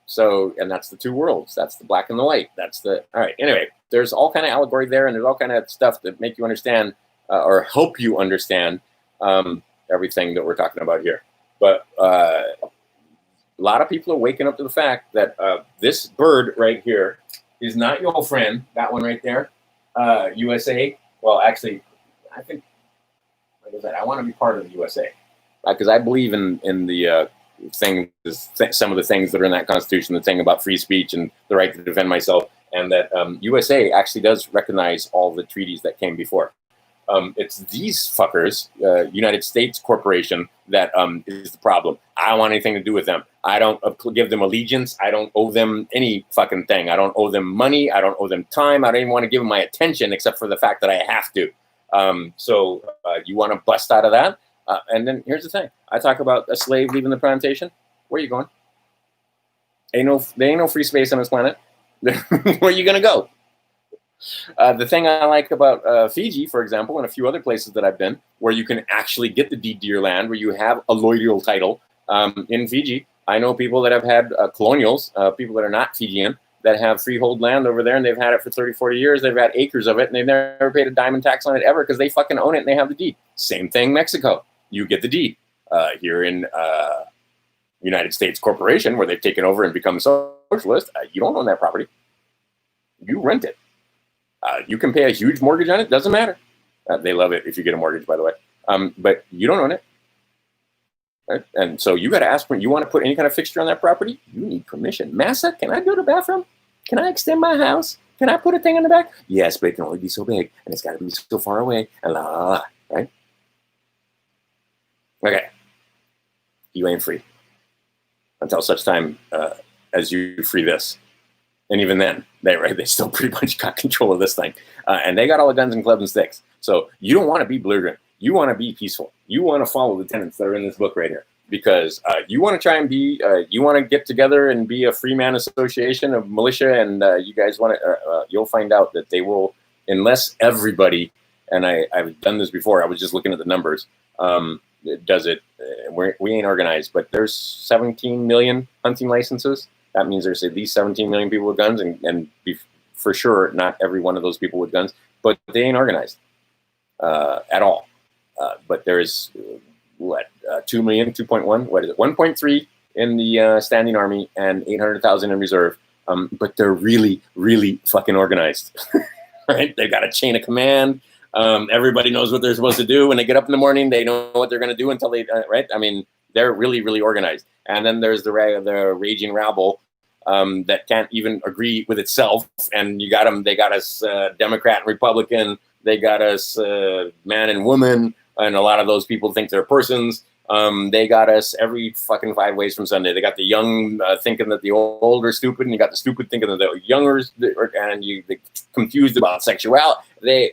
So, and that's the two worlds. That's the black and the white. All right. Anyway, there's all kind of allegory there, and there's all kind of stuff that make you understand or help you understand everything that we're talking about here. But a lot of people are waking up to the fact that this bird right here is not your friend. That one right there, USA. Well, actually, I think, like I said, I want to be part of the USA because I believe in the some of the things that are in that Constitution, the thing about free speech and the right to defend myself, and that USA actually does recognize all the treaties that came before. It's these fuckers, United States Corporation, that is the problem. I don't want anything to do with them. I don't give them allegiance. I don't owe them any fucking thing. I don't owe them money. I don't owe them time. I don't even want to give them my attention except for the fact that I have to. So you want to bust out of that? And then here's the thing. I talk about a slave leaving the plantation. Where are you going? There ain't no free space on this planet. Where are you going to go? The thing I like about Fiji, for example, and a few other places that I've been, where you can actually get the deed to your land, where you have a allodial title. In Fiji, I know people that have had colonials, people that are not Fijian, that have freehold land over there, and they've had it for 30, 40 years. They've had acres of it, and they've never paid a dime in tax on it ever because they fucking own it and they have the deed. Same thing, Mexico. You get the deed. Here in United States Corporation, where they've taken over and become socialist, you don't own that property. You rent it. You can pay a huge mortgage on it. Doesn't matter. They love it if you get a mortgage, by the way. But you don't own it. Right? And so you got to ask when you want to put any kind of fixture on that property. You need permission. Massa, can I go to the bathroom? Can I extend my house? Can I put a thing in the back? Yes, but it can only be so big, and it's got to be so far away. And la, la, la, right? Okay. You ain't free until such time as you free this. And even then, they still pretty much got control of this thing. And they got all the guns and clubs and sticks. So you don't want to be belligerent. You want to be peaceful. You want to follow the tenets that are in this book right here. because you want to try and be, you want to get together and be a free man association of militia, and you guys want to, you'll find out that they will, unless everybody, and I've done this before, I was just looking at the numbers, does it, we ain't organized, but there's 17 million hunting licenses. That means there's at least 17 million people with guns, and for sure, not every one of those people with guns, but they ain't organized at all. But there's, 2 million, 2.1, what is it, 1.3 in the standing army and 800,000 in reserve. But they're really, really fucking organized, right? They've got a chain of command. Everybody knows what they're supposed to do. When they get up in the morning, they know what they're going to do until they, right? I mean, they're really, really organized. And then there's the raging rabble that can't even agree with itself. And you got them, they got us Democrat and Republican. They got us man and woman. And a lot of those people think they're persons. They got us every fucking 5 ways from Sunday. They got the young thinking that the old are stupid, and you got the stupid thinking that the younger, and you confused about sexuality. They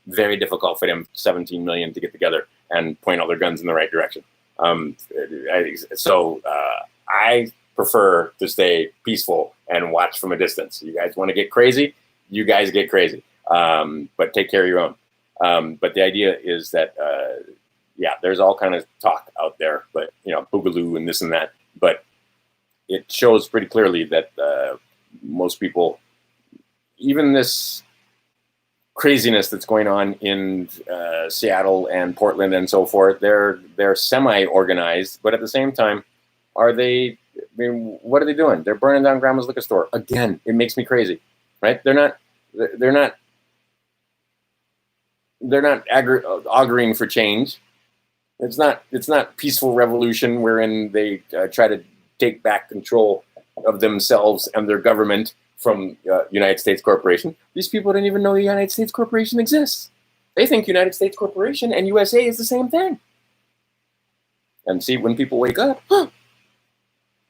very difficult for them 17 million to get together and point all their guns in the right direction. So I prefer to stay peaceful and watch from a distance. You guys want to get crazy? You guys get crazy, but take care of your own. But the idea is that, yeah, there's all kind of talk out there, but, boogaloo and this and that. But it shows pretty clearly that most people, even this craziness that's going on in Seattle and Portland and so forth, they're semi-organized, but at the same time, what are they doing? They're burning down grandma's liquor store. Again, it makes me crazy, right? They're not auguring for change. It's not peaceful revolution wherein they try to take back control of themselves and their government from United States Corporation. These people didn't even know the United States Corporation exists. They think United States Corporation and USA is the same thing. And see, when people wake up,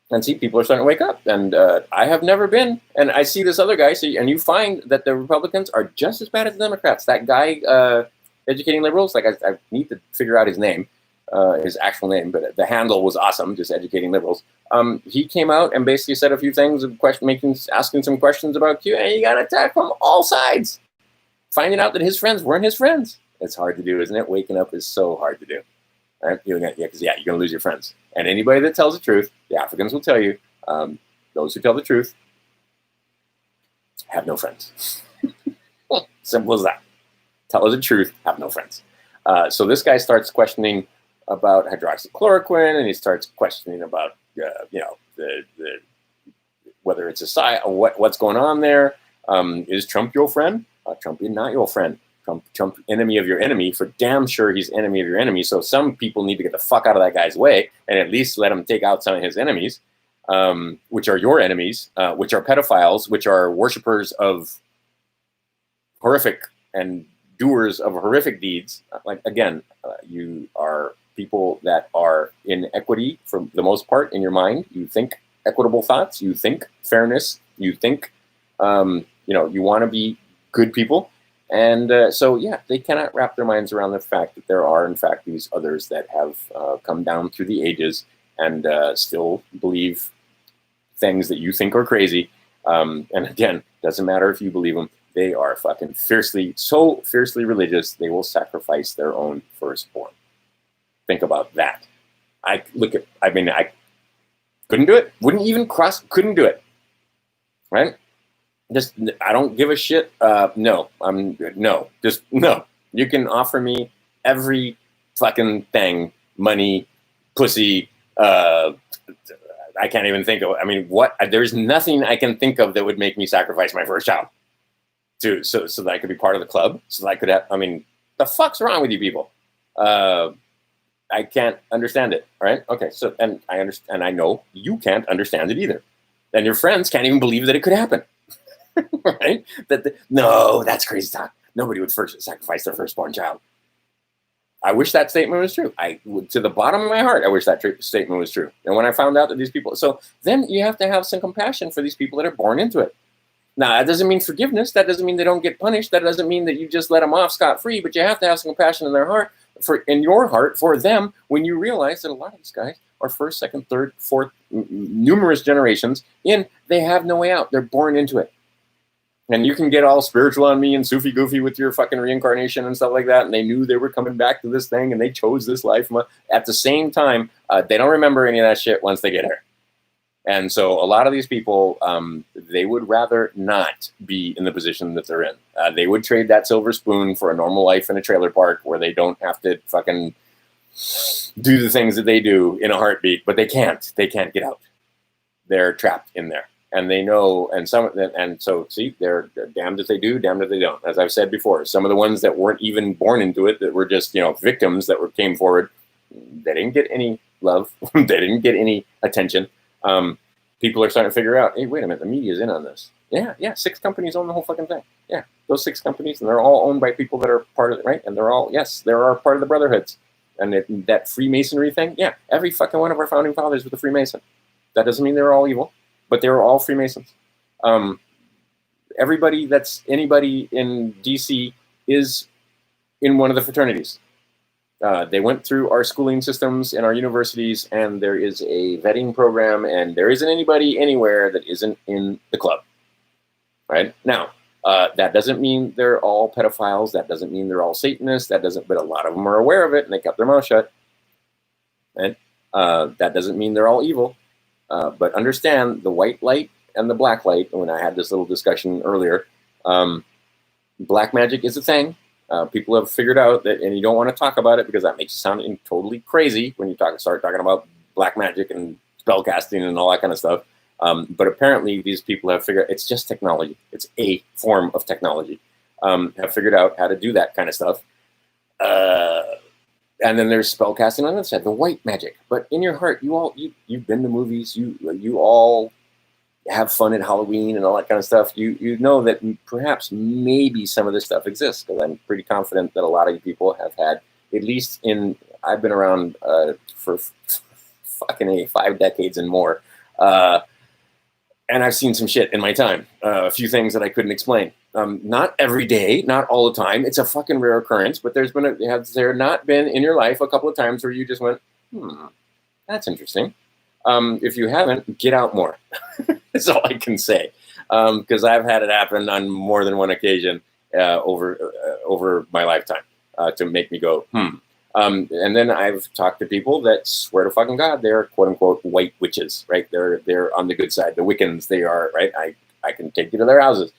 and see, people are starting to wake up. And I have never been, and I see this other guy, and you find that the Republicans are just as bad as the Democrats. That guy educating liberals, like I need to figure out his name, his actual name, but the handle was awesome, just educating liberals. He came out and basically said a few things, asking some questions about Q, and he got attacked from all sides, finding out that his friends weren't his friends. It's hard to do, isn't it? Waking up is so hard to do. Right? You're going to lose your friends. And anybody that tells the truth, the Africans will tell you, those who tell the truth have no friends. Simple as that. Tell us the truth, have no friends. So this guy starts questioning about hydroxychloroquine, and he starts questioning about, whether it's what's going on there. Is Trump your friend? Trump is not your friend. Trump, enemy of your enemy, for damn sure he's enemy of your enemy. So some people need to get the fuck out of that guy's way and at least let him take out some of his enemies, which are your enemies, which are pedophiles, which are worshipers of horrific and doers of horrific deeds. Like, again, you are people that are in equity for the most part in your mind. You think equitable thoughts, you think fairness, you think, you want to be good people. And so, yeah, they cannot wrap their minds around the fact that there are, in fact, these others that have come down through the ages and still believe things that you think are crazy. And again, doesn't matter if you believe them. They are fucking so fiercely religious, they will sacrifice their own firstborn. Think about that. I couldn't do it. Couldn't do it. Right? I don't give a shit. No. You can offer me every fucking thing, money, pussy. I can't even think of. What? There's nothing I can think of that would make me sacrifice my first child, so that I could be part of the club. So that I could have. The fuck's wrong with you people? I can't understand it. All right. Okay. So and I understand, and I know you can't understand it either, and your friends can't even believe that it could happen. Right? No, that's crazy talk. Nobody would first sacrifice their firstborn child. I wish that statement was true. To the bottom of my heart, I wish that statement was true. And when I found out that these people, so then you have to have some compassion for these people that are born into it. Now, that doesn't mean forgiveness. That doesn't mean they don't get punished. That doesn't mean that you just let them off scot-free. But you have to have some compassion in your heart for them when you realize that a lot of these guys or first, second, third, fourth, numerous generations in, they have no way out. They're born into it. And you can get all spiritual on me and Sufi goofy with your fucking reincarnation and stuff like that. And they knew they were coming back to this thing and they chose this life. At the same time, they don't remember any of that shit once they get here. And so a lot of these people, they would rather not be in the position that they're in. They would trade that silver spoon for a normal life in a trailer park where they don't have to fucking do the things that they do in a heartbeat, but they can't. They can't get out. They're trapped in there. And they know, and so see, they're damned if they do, damned if they don't. As I've said before, some of the ones that weren't even born into it, that were just, victims that came forward, they didn't get any love. They didn't get any attention. People are starting to figure out, hey, wait a minute, the media's in on this. Yeah, 6 companies own the whole fucking thing. Yeah, those 6 companies, and they're all owned by people that are part of it, right? And they're all, yes, they are part of the brotherhoods. And that Freemasonry thing, yeah, every fucking one of our founding fathers was a Freemason. That doesn't mean they're all evil. But they were all Freemasons. Anybody in DC is in one of the fraternities. They went through our schooling systems in our universities, and there is a vetting program, and there isn't anybody anywhere that isn't in the club. Right? Now, that doesn't mean they're all pedophiles. That doesn't mean they're all Satanists. But a lot of them are aware of it, and they kept their mouth shut. Right? That doesn't mean they're all evil. But understand the white light and the black light. When I had this little discussion earlier, black magic is a thing. People have figured out that, and you don't want to talk about it because that makes you sound totally crazy when you start talking about black magic and spell casting and all that kind of stuff. But apparently these people have figured it's just technology. It's a form of technology. Have figured out how to do that kind of stuff. And then there's spell casting on the other side, the white magic. But in your heart, you've been to movies. You all have fun at Halloween and all that kind of stuff. You know that perhaps maybe some of this stuff exists, because I'm pretty confident that a lot of you people have had, at least I've been around for fucking 5 decades and more. And I've seen some shit in my time. A few things that I couldn't explain. Not every day, not all the time. It's a fucking rare occurrence, but has there not been in your life a couple of times where you just went, that's interesting. If you haven't, get out more. That's all I can say. Because I've had it happen on more than one occasion over my lifetime to make me go, and then I've talked to people that swear to fucking God they're quote unquote white witches, right? They're on the good side. The Wiccans, they are, right? I can take you to their houses.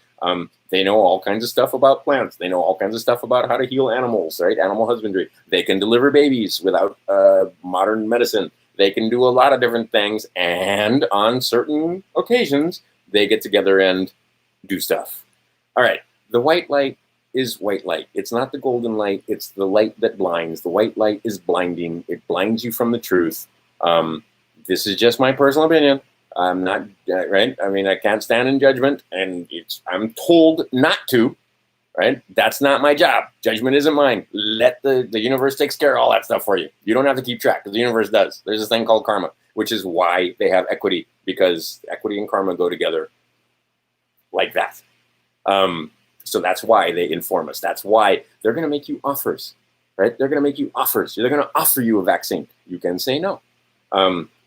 They know all kinds of stuff about plants. They know all kinds of stuff about how to heal animals, right? Animal husbandry. They can deliver babies without modern medicine. They can do a lot of different things. And on certain occasions, they get together and do stuff. All right. The white light is white light. It's not the golden light. It's the light that blinds. The white light is blinding. It blinds you from the truth. This is just my personal opinion. I'm not, right? I mean, I can't stand in judgment, and I'm told not to, right? That's not my job. Judgment isn't mine. Let the universe takes care of all that stuff for you. You don't have to keep track, because the universe does. There's this thing called karma, which is why they have equity, because equity and karma go together like that. So that's why they inform us. That's why they're going to make you offers, right? They're going to make you offers. They're going to offer you a vaccine. You can say no.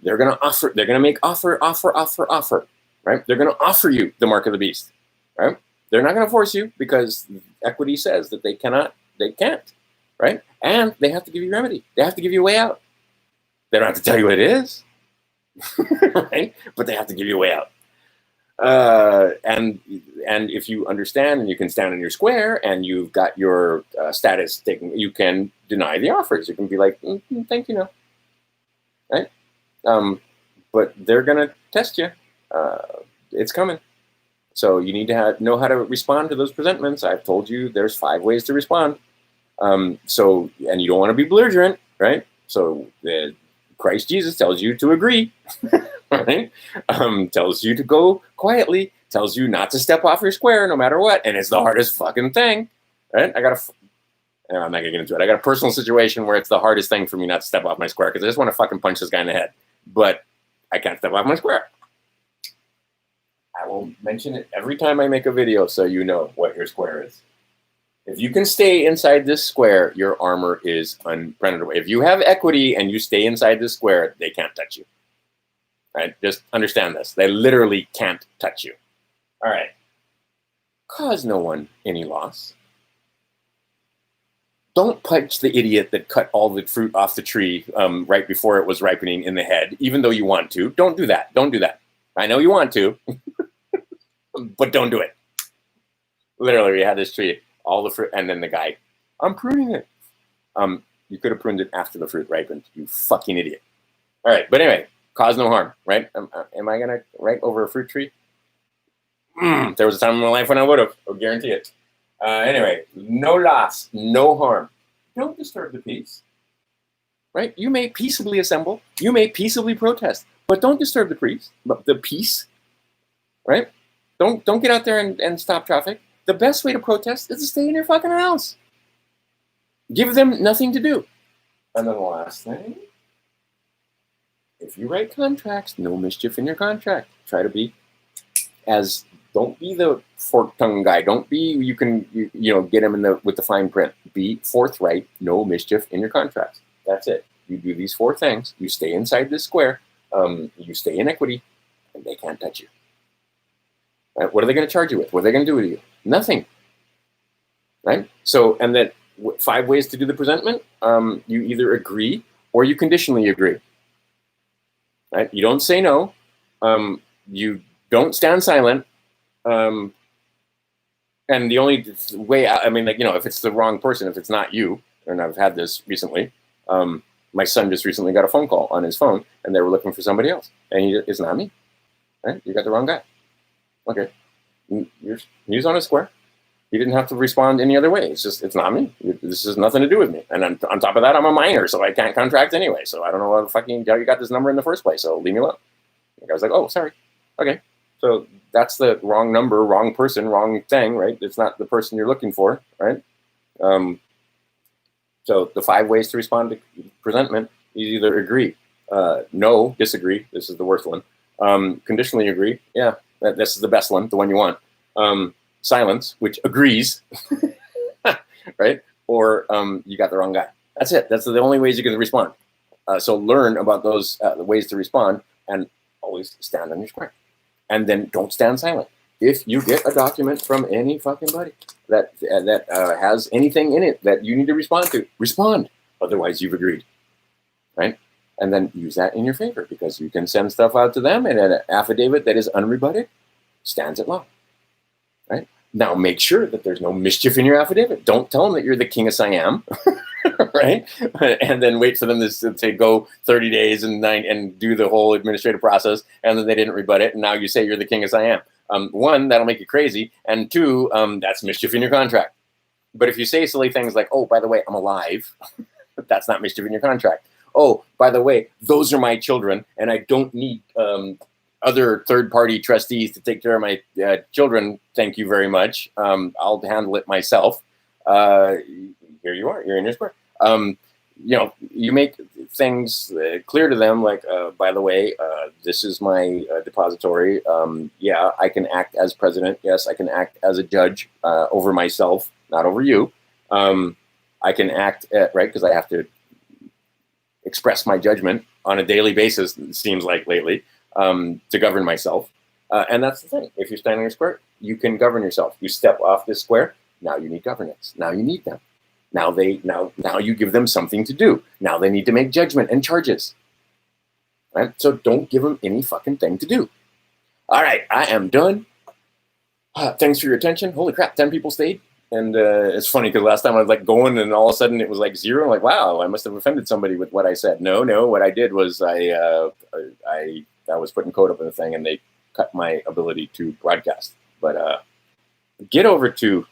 They're going to offer. They're going to make offer, right? They're going to offer you the mark of the beast, right? They're not going to force you, because equity says that they cannot, they can't, right? And they have to give you remedy. They have to give you a way out. They don't have to tell you what it is, right? But they have to give you a way out. And if you understand and you can stand in your square and you've got your status taken, you can deny the offers. You can be like, thank you, no, right? But they're gonna test you. It's coming. So you need to know how to respond to those presentments. I've told you there's 5 ways to respond. And you don't want to be belligerent, right? So Christ Jesus tells you to agree, right? Tells you to go quietly, tells you not to step off your square no matter what. And it's the hardest fucking thing, right? I'm not gonna get into it. I got a personal situation where it's the hardest thing for me not to step off my square, because I just want to fucking punch this guy in the head. But I can't step off my square. I will mention it every time I make a video so you know what your square is. If you can stay inside this square, your armor is unpenetrable. If you have equity and you stay inside this square, they can't touch you. Right? Just understand this. They literally can't touch you. All right. Cause no one any loss. Don't punch the idiot that cut all the fruit off the tree right before it was ripening in the head, even though you want to. Don't do that. Don't do that. I know you want to, but don't do it. Literally, we had this tree, all the fruit, and then the guy, I'm pruning it. You could have pruned it after the fruit ripened, you fucking idiot. All right, but anyway, cause no harm, right? Am I gonna write over a fruit tree? There was a time in my life when I would have, I'll guarantee it. Anyway, no loss, no harm. Don't disturb the peace, right? You may peaceably assemble, you may peaceably protest, but don't disturb the peace, right? Don't get out there and stop traffic. The best way to protest is to stay in your fucking house. Give them nothing to do. And then the last thing, if you write contracts, no mischief in your contract. Try to be don't be the fork-tongued guy. Don't be, you get him with the fine print. Be forthright, no mischief in your contracts. That's it. You do these 4 things. You stay inside this square. You stay in equity, and they can't touch you. Right? What are they going to charge you with? What are they going to do with you? Nothing. Right? So, and then 5 ways to do the presentment. You either agree or you conditionally agree. Right? You don't say no. You don't stand silent. And the only way, if it's the wrong person, if it's not you, and I've had this recently, my son just recently got a phone call on his phone, and they were looking for somebody else, and it's not me. Right? You got the wrong guy. Okay, he's on a square. He didn't have to respond any other way. It's not me. This has nothing to do with me. And on top of that, I'm a minor, so I can't contract anyway. So I don't know how fucking how you got this number in the first place. So leave me alone. The guy's like, oh, sorry. Okay, so that's the wrong number, wrong person, wrong thing, right? It's not the person you're looking for, right? So the 5 ways to respond to presentment: you either agree, no, disagree. This is the worst one. Conditionally agree. Yeah. This is the best one, the one you want. Silence, which agrees, right? Or you got the wrong guy. That's it. That's the only ways you can respond. So learn about those ways to respond, and always stand on your square. And then don't stand silent. If you get a document from any fucking buddy that has anything in it that you need to respond to, respond. Otherwise, you've agreed, right? And then use that in your favor, because you can send stuff out to them, and an affidavit that is unrebutted stands at law, right? Now make sure that there's no mischief in your affidavit. Don't tell them that you're the king of Siam, right? And then wait for them to go 30 days and do the whole administrative process, and then they didn't rebut it, and now you say you're the king of Siam. 1, that'll make you crazy, and 2, that's mischief in your contract. But if you say silly things like, oh, by the way, I'm alive, that's not mischief in your contract. Oh, by the way, those are my children, and I don't need other third-party trustees to take care of my children. Thank you very much. I'll handle it myself. Here you are. You're in your square. You make things clear to them, like, by the way, this is my depository. Yeah, I can act as president. Yes, I can act as a judge over myself, not over you. I can act, right, because I have to express my judgment on a daily basis, it seems like lately, to govern myself. And that's the thing. If you're standing in a square, you can govern yourself. You step off this square, now you need governance. Now you need them. Now you give them something to do. Now they need to make judgment and charges. Right? So don't give them any fucking thing to do. All right, I am done. Thanks for your attention. Holy crap, 10 people stayed. And it's funny because last time I was like going, and all of a sudden it was like 0. I'm like, wow, I must have offended somebody with what I said. No, what I did was I was putting code up in the thing, and they cut my ability to broadcast. But get over to,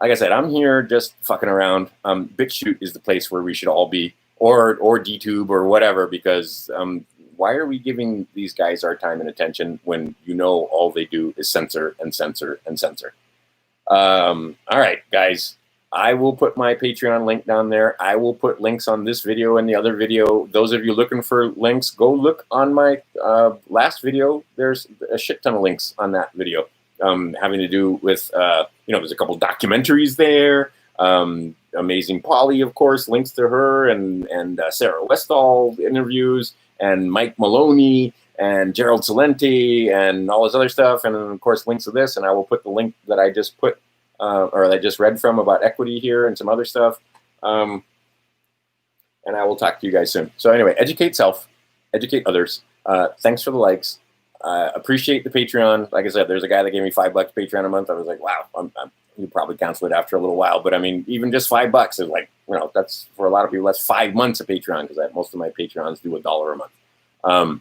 like I said, I'm here just fucking around. BitChute is the place where we should all be, or DTube or whatever, because why are we giving these guys our time and attention when all they do is censor and censor and censor? All right, guys, I will put my Patreon link down there. I will put links on this video and the other video. Those of you looking for links, go look on my last video. There's a shit ton of links on that video having to do with, there's a couple documentaries there. Amazing Polly, of course, links to her, and Sarah Westall interviews, and Mike Maloney, and Gerald Salenti, and all this other stuff, and of course links to this. And I will put the link that I just put, or that I just read from about equity here, and some other stuff. And I will talk to you guys soon. So anyway, educate self, educate others. Thanks for the likes. Appreciate the Patreon. Like I said, there's a guy that gave me $5 Patreon a month. I was like, wow, you probably cancel it after a little while. But I mean, even just $5 is like, you know, that's for a lot of people, that's 5 months of Patreon, because most of my Patreons do $1 a month.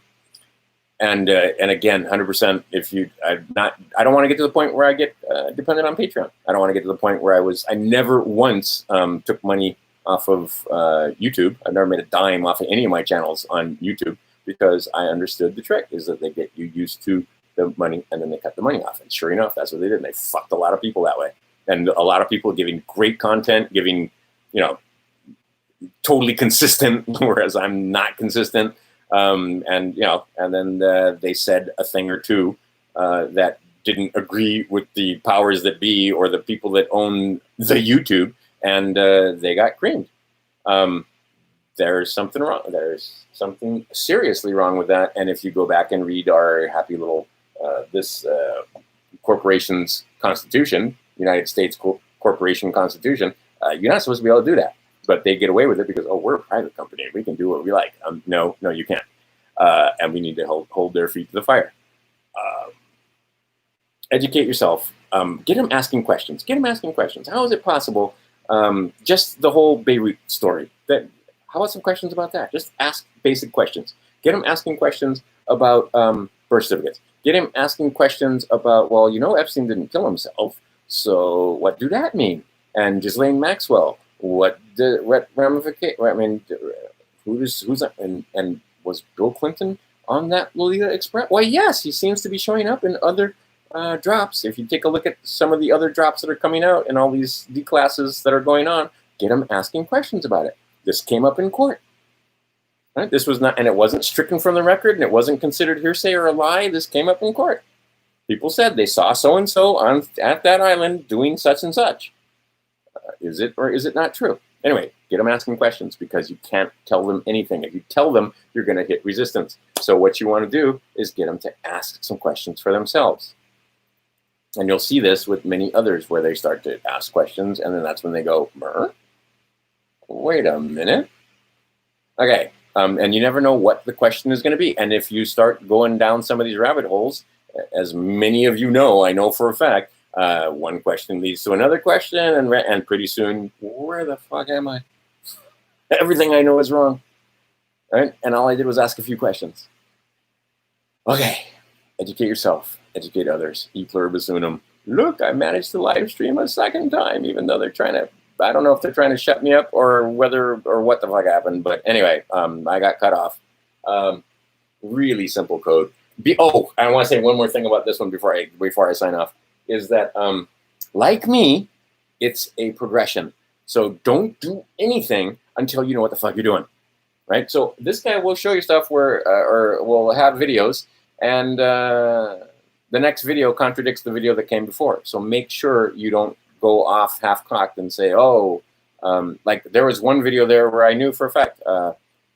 And again, 100%. If you, I don't want to get to the point where I get dependent on Patreon. I don't want to get to the point where I never once took money off of YouTube. I've never made a dime off of any of my channels on YouTube, because I understood the trick is that they get you used to the money and then they cut the money off. And sure enough, that's what they did. And they fucked a lot of people that way. And a lot of people giving great content, giving, you know, totally consistent, whereas I'm not consistent. And, you know, and then they said a thing or two that didn't agree with the powers that be or the people that own the YouTube, and they got creamed. There's something wrong. There's something seriously wrong with that. And if you go back and read our happy little, this corporation's constitution, United States Corporation Constitution, you're not supposed to be able to do that. But they get away with it because, oh, we're a private company. We can do what we like. No, you can't. And we need to hold their feet to the fire. Educate yourself. Get them asking questions. Get them asking questions. How is it possible? Just the whole Beirut story. How about some questions about that? Just ask basic questions. Get them asking questions about birth certificates. Get him asking questions about, well, you know, Epstein didn't kill himself. So what do that mean? And Ghislaine Maxwell, what ramification? I mean, who's that? And was Bill Clinton on that Lolita Express? Why, yes, he seems to be showing up in other drops. If you take a look at some of the other drops that are coming out and all these D-classes that are going on, get them asking questions about it. This came up in court. Right? This was not, and it wasn't stricken from the record, and it wasn't considered hearsay or a lie. This came up in court. People said they saw so-and-so at that island doing such and such. Is it or is it not true? Anyway, get them asking questions, because you can't tell them anything. If you tell them, you're going to hit resistance. So what you want to do is get them to ask some questions for themselves. And you'll see this with many others where they start to ask questions, and then that's when they go, wait a minute. Okay, and you never know what the question is going to be. And if you start going down some of these rabbit holes, as many of you know, I know for a fact, one question leads to another question, and pretty soon, where the fuck am I? Everything I know is wrong, right? And all I did was ask a few questions. Okay, educate yourself, educate others, e pluribus unum. Look, I managed to live stream a second time, even though they're trying to, I don't know if they're trying to shut me up or what the fuck happened, but anyway, I got cut off. Really simple code. I want to say one more thing about this one before I sign off, is that like me, it's a progression. So don't do anything until you know what the fuck you're doing, right? So this guy will show you stuff where, or will have videos, and the next video contradicts the video that came before. So make sure you don't go off half-cocked and say, oh, like there was one video there where I knew for a fact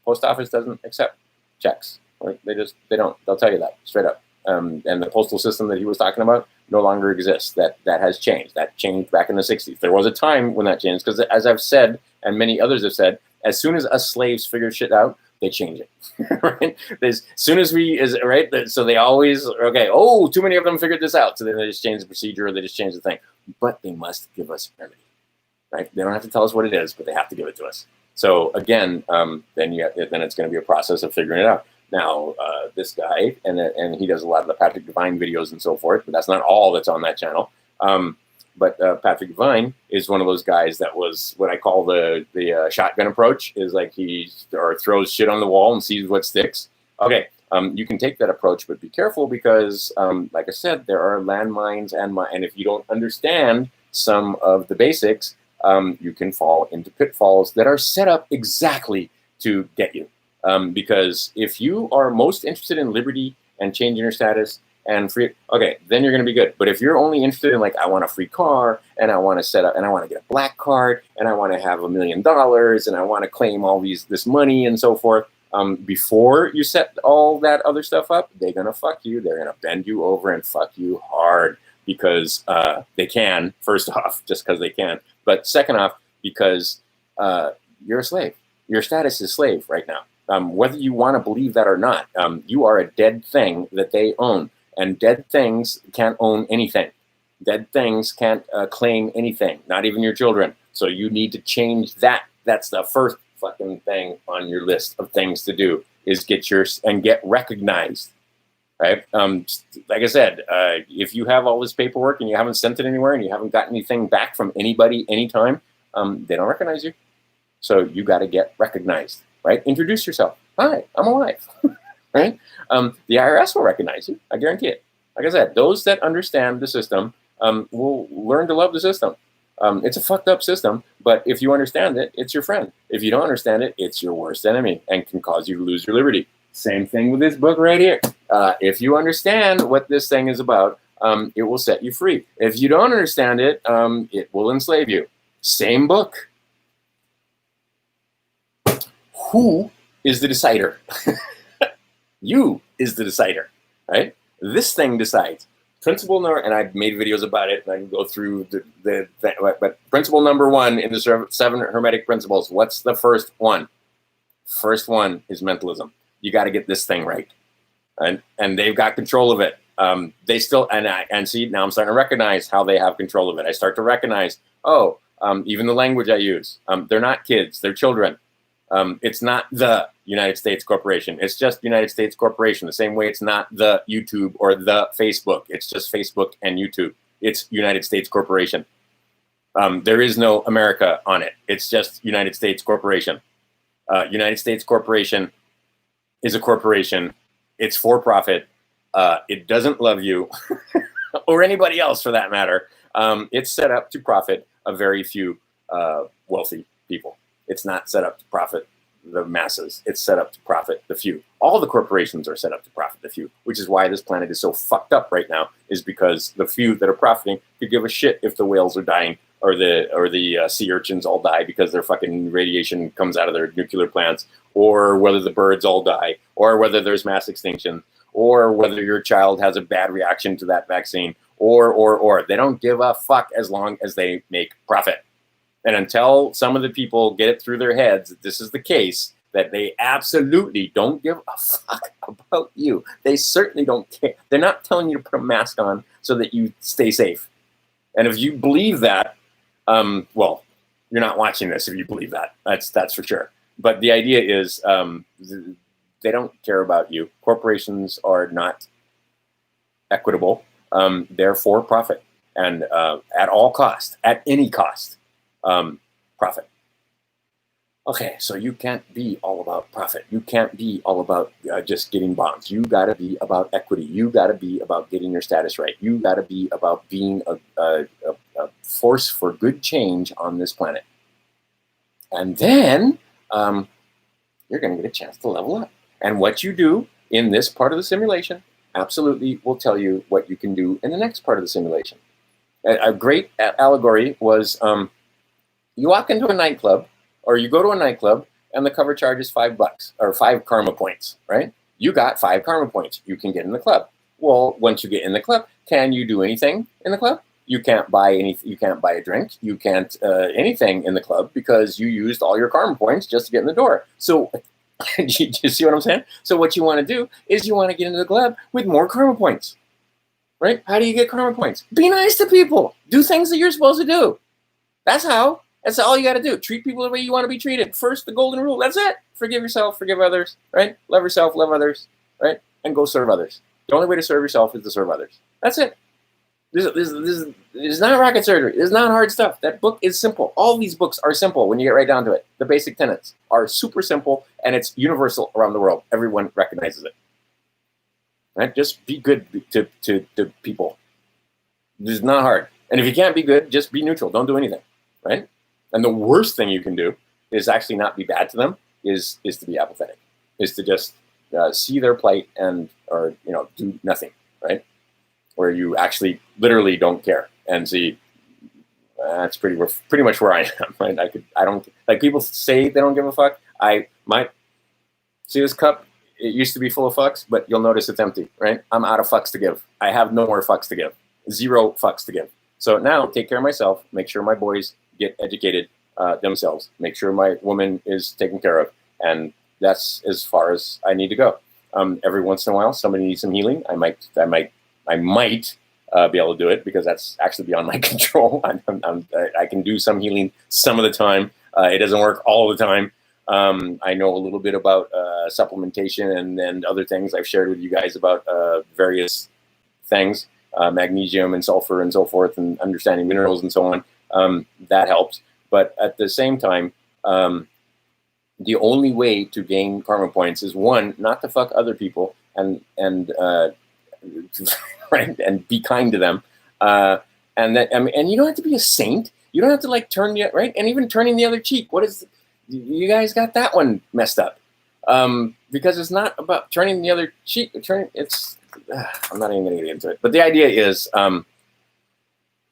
post office doesn't accept checks. Like they don't. They'll tell you that straight up. And the postal system that he was talking about no longer exists. That has changed. That changed back in the 60s. There was a time when that changed, because as I've said, and many others have said, as soon as us slaves figure shit out, they change it. Right? As soon as right? So they always, okay, oh, too many of them figured this out. So then they just change the procedure, or they just change the thing. But they must give us a remedy. Right? They don't have to tell us what it is, but they have to give it to us. So again, then it's going to be a process of figuring it out. Now, this guy, and he does a lot of the Patrick Devine videos and so forth, but that's not all that's on that channel. But Patrick Devine is one of those guys that was what I call the shotgun approach, is like he throws shit on the wall and sees what sticks. Okay, you can take that approach, but be careful, because, like I said, there are landmines, and if you don't understand some of the basics, you can fall into pitfalls that are set up exactly to get you. Because if you are most interested in liberty and changing your status, and free. Okay, then you're going to be good. But if you're only interested in like, I want a free car, and I want to set up, and I want to get a black card, and I want to have $1 million, and I want to claim all this money and so forth, before you set all that other stuff up, they're going to fuck you. They're going to bend you over and fuck you hard because they can, first off, just because they can. But second off, because you're a slave. Your status is slave right now. Whether you want to believe that or not, you are a dead thing that they own. And dead things can't own anything. Dead things can't claim anything, not even your children. So you need to change that. That's the first fucking thing on your list of things to do, is get recognized. Right? Like I said, if you have all this paperwork and you haven't sent it anywhere and you haven't gotten anything back from anybody anytime, they don't recognize you. So you got to get recognized, right? Introduce yourself. Hi, I'm alive, right? The IRS will recognize you. I guarantee it. Like I said, those that understand the system will learn to love the system. It's a fucked up system, but if you understand it, it's your friend. If you don't understand it, it's your worst enemy and can cause you to lose your liberty. Same thing with this book right here. If you understand what this thing is about, it will set you free. If you don't understand it, it will enslave you. Same book. Who is the decider? You is the decider, right? This thing decides. Principle number, and I've made videos about it, and I can go through but principle number 1 in the 7 Hermetic principles. What's the first one? First one is mentalism. You got to get this thing right, and they've got control of it. They still, and see, now I'm starting to recognize how they have control of it. I start to recognize, even the language I use. They're not kids, they're children. It's not the United States Corporation. It's just United States Corporation. The same way it's not the YouTube or the Facebook. It's just Facebook and YouTube. It's United States Corporation. There is no America on it. It's just United States Corporation. United States Corporation is a corporation. It's for profit. It doesn't love you or anybody else for that matter. It's set up to profit a very few wealthy people. It's not set up to profit the masses. It's set up to profit the few. All the corporations are set up to profit the few, which is why this planet is so fucked up right now, is because the few that are profiting could give a shit if the whales are dying or the sea urchins all die because their fucking radiation comes out of their nuclear plants, or whether the birds all die, or whether there's mass extinction, or whether your child has a bad reaction to that vaccine, or. They don't give a fuck as long as they make profit. And until some of the people get it through their heads that this is the case, that they absolutely don't give a fuck about you. They certainly don't care. They're not telling you to put a mask on so that you stay safe. And if you believe that, well, you're not watching this if you believe that. That's for sure. But the idea is they don't care about you. Corporations are not equitable. They're for profit. And at all cost, at any cost. Profit. Okay, so you can't be all about profit. You can't be all about just getting bonds. You got to be about equity. You got to be about getting your status right. You got to be about being a force for good change on this planet. And then you're going to get a chance to level up. And what you do in this part of the simulation absolutely will tell you what you can do in the next part of the simulation. A great allegory was... you walk into a nightclub, or you go to a nightclub, and the cover charge is $5 or 5 karma points, right? You got 5 karma points. You can get in the club. Well, once you get in the club, can you do anything in the club? You can't buy anything. You can't buy a drink. You can't anything in the club because you used all your karma points just to get in the door. So, do you see what I'm saying? So, what you want to do is you want to get into the club with more karma points, right? How do you get karma points? Be nice to people. Do things that you're supposed to do. That's how. That's all you got to do. Treat people the way you want to be treated. First, the golden rule. That's it. Forgive yourself, forgive others, right? Love yourself, love others, right? And go serve others. The only way to serve yourself is to serve others. That's it. This is not rocket surgery. This is not hard stuff. That book is simple. All these books are simple when you get right down to it. The basic tenets are super simple, and it's universal around the world. Everyone recognizes it. Right? Just be good to people. This is not hard. And if you can't be good, just be neutral. Don't do anything. Right? And the worst thing you can do is actually not be bad to them, is to be apathetic, is to just see their plight and, or, do nothing, right? where you actually literally don't care. And see, that's pretty much where I am. Right? I don't like people say they don't give a fuck. See this cup. It used to be full of fucks, but you'll notice it's empty. Right? I'm out of fucks to give. I have no more fucks to give. 0 fucks to give. So now take care of myself. Make sure my boys get educated themselves. Make sure my woman is taken care of, and that's as far as I need to go. Every once in a while, somebody needs some healing. I might be able to do it because that's actually beyond my control. I can do some healing some of the time. It doesn't work all the time. I know a little bit about supplementation and other things. I've shared with you guys about various things, magnesium and sulfur and so forth, and understanding minerals and so on. That helps. But at the same time, the only way to gain karma points is, one, not to fuck other people and right, and be kind to them. And you don't have to be a saint. You don't have to like turn the right, and even turning the other cheek. What is you guys got that one messed up? Because it's not about turning the other cheek. It's I'm not even going to get into it. But the idea is,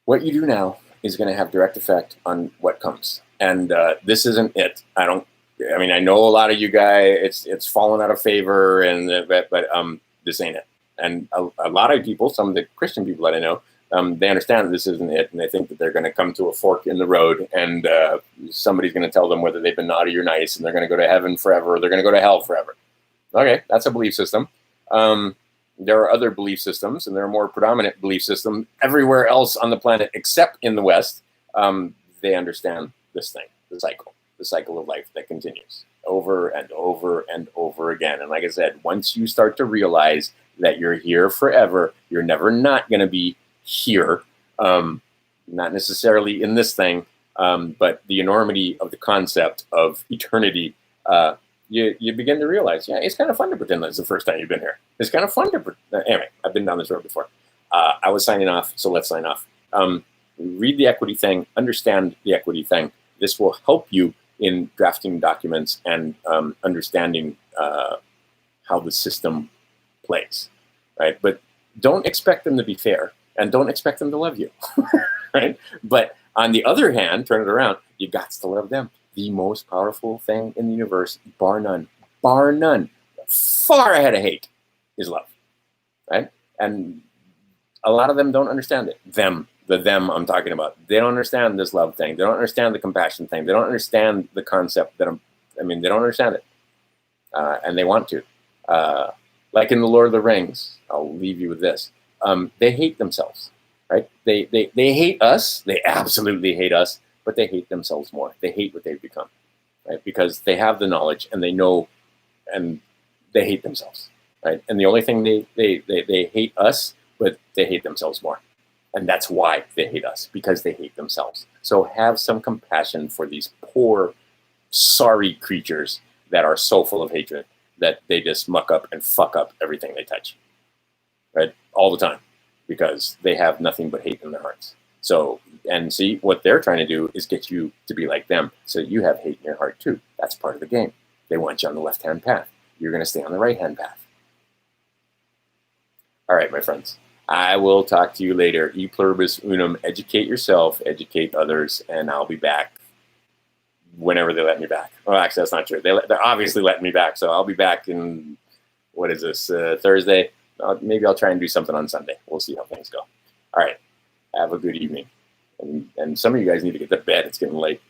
what you do now is going to have direct effect on what comes. And this isn't it. I know a lot of you guys, it's fallen out of favor, but this ain't it. And a lot of people, some of the Christian people that I know, they understand that this isn't it, and they think that they're going to come to a fork in the road, and somebody's going to tell them whether they've been naughty or nice, and they're going to go to heaven forever, or they're going to go to hell forever. Okay, that's a belief system. There are other belief systems, and there are more predominant belief systems everywhere else on the planet except in the West. They understand this thing, the cycle of life that continues over and over and over again. And like I said, once you start to realize that you're here forever, you're never not going to be here, not necessarily in this thing, but the enormity of the concept of eternity, you begin to realize, yeah, it's kind of fun to pretend that's the first time you've been here. It's kind of fun to anyway, I've been down this road before. I was signing off, so let's sign off. Read the equity thing, understand the equity thing. This will help you in drafting documents and understanding how the system plays, right? But don't expect them to be fair, and don't expect them to love you, right? But on the other hand, turn it around, you got to love them. The most powerful thing in the universe, bar none, far ahead of hate, is love, right? And a lot of them don't understand it. The them I'm talking about, they don't understand this love thing. They don't understand the compassion thing. They don't understand the concept that they don't understand it. And they want to. Like in The Lord of the Rings, I'll leave you with this. They hate themselves, right? They hate us. They absolutely hate us, but they hate themselves more. They hate what they've become, right? Because they have the knowledge and they know, and they hate themselves, right? And the only thing they hate us, but they hate themselves more. And that's why they hate us, because they hate themselves. So have some compassion for these poor, sorry creatures that are so full of hatred that they just muck up and fuck up everything they touch, right? All the time, because they have nothing but hate in their hearts. So, and see, what they're trying to do is get you to be like them, so you have hate in your heart too. That's part of the game. They want you on the left-hand path. You're going to stay on the right-hand path. All right, my friends. I will talk to you later. E pluribus unum. Educate yourself, educate others, and I'll be back whenever they let me back. Well, actually, that's not true. They're obviously letting me back, so I'll be back in, what is this, Thursday? Maybe I'll try and do something on Sunday. We'll see how things go. All right. Have a good evening. And some of you guys need to get to bed. It's getting late.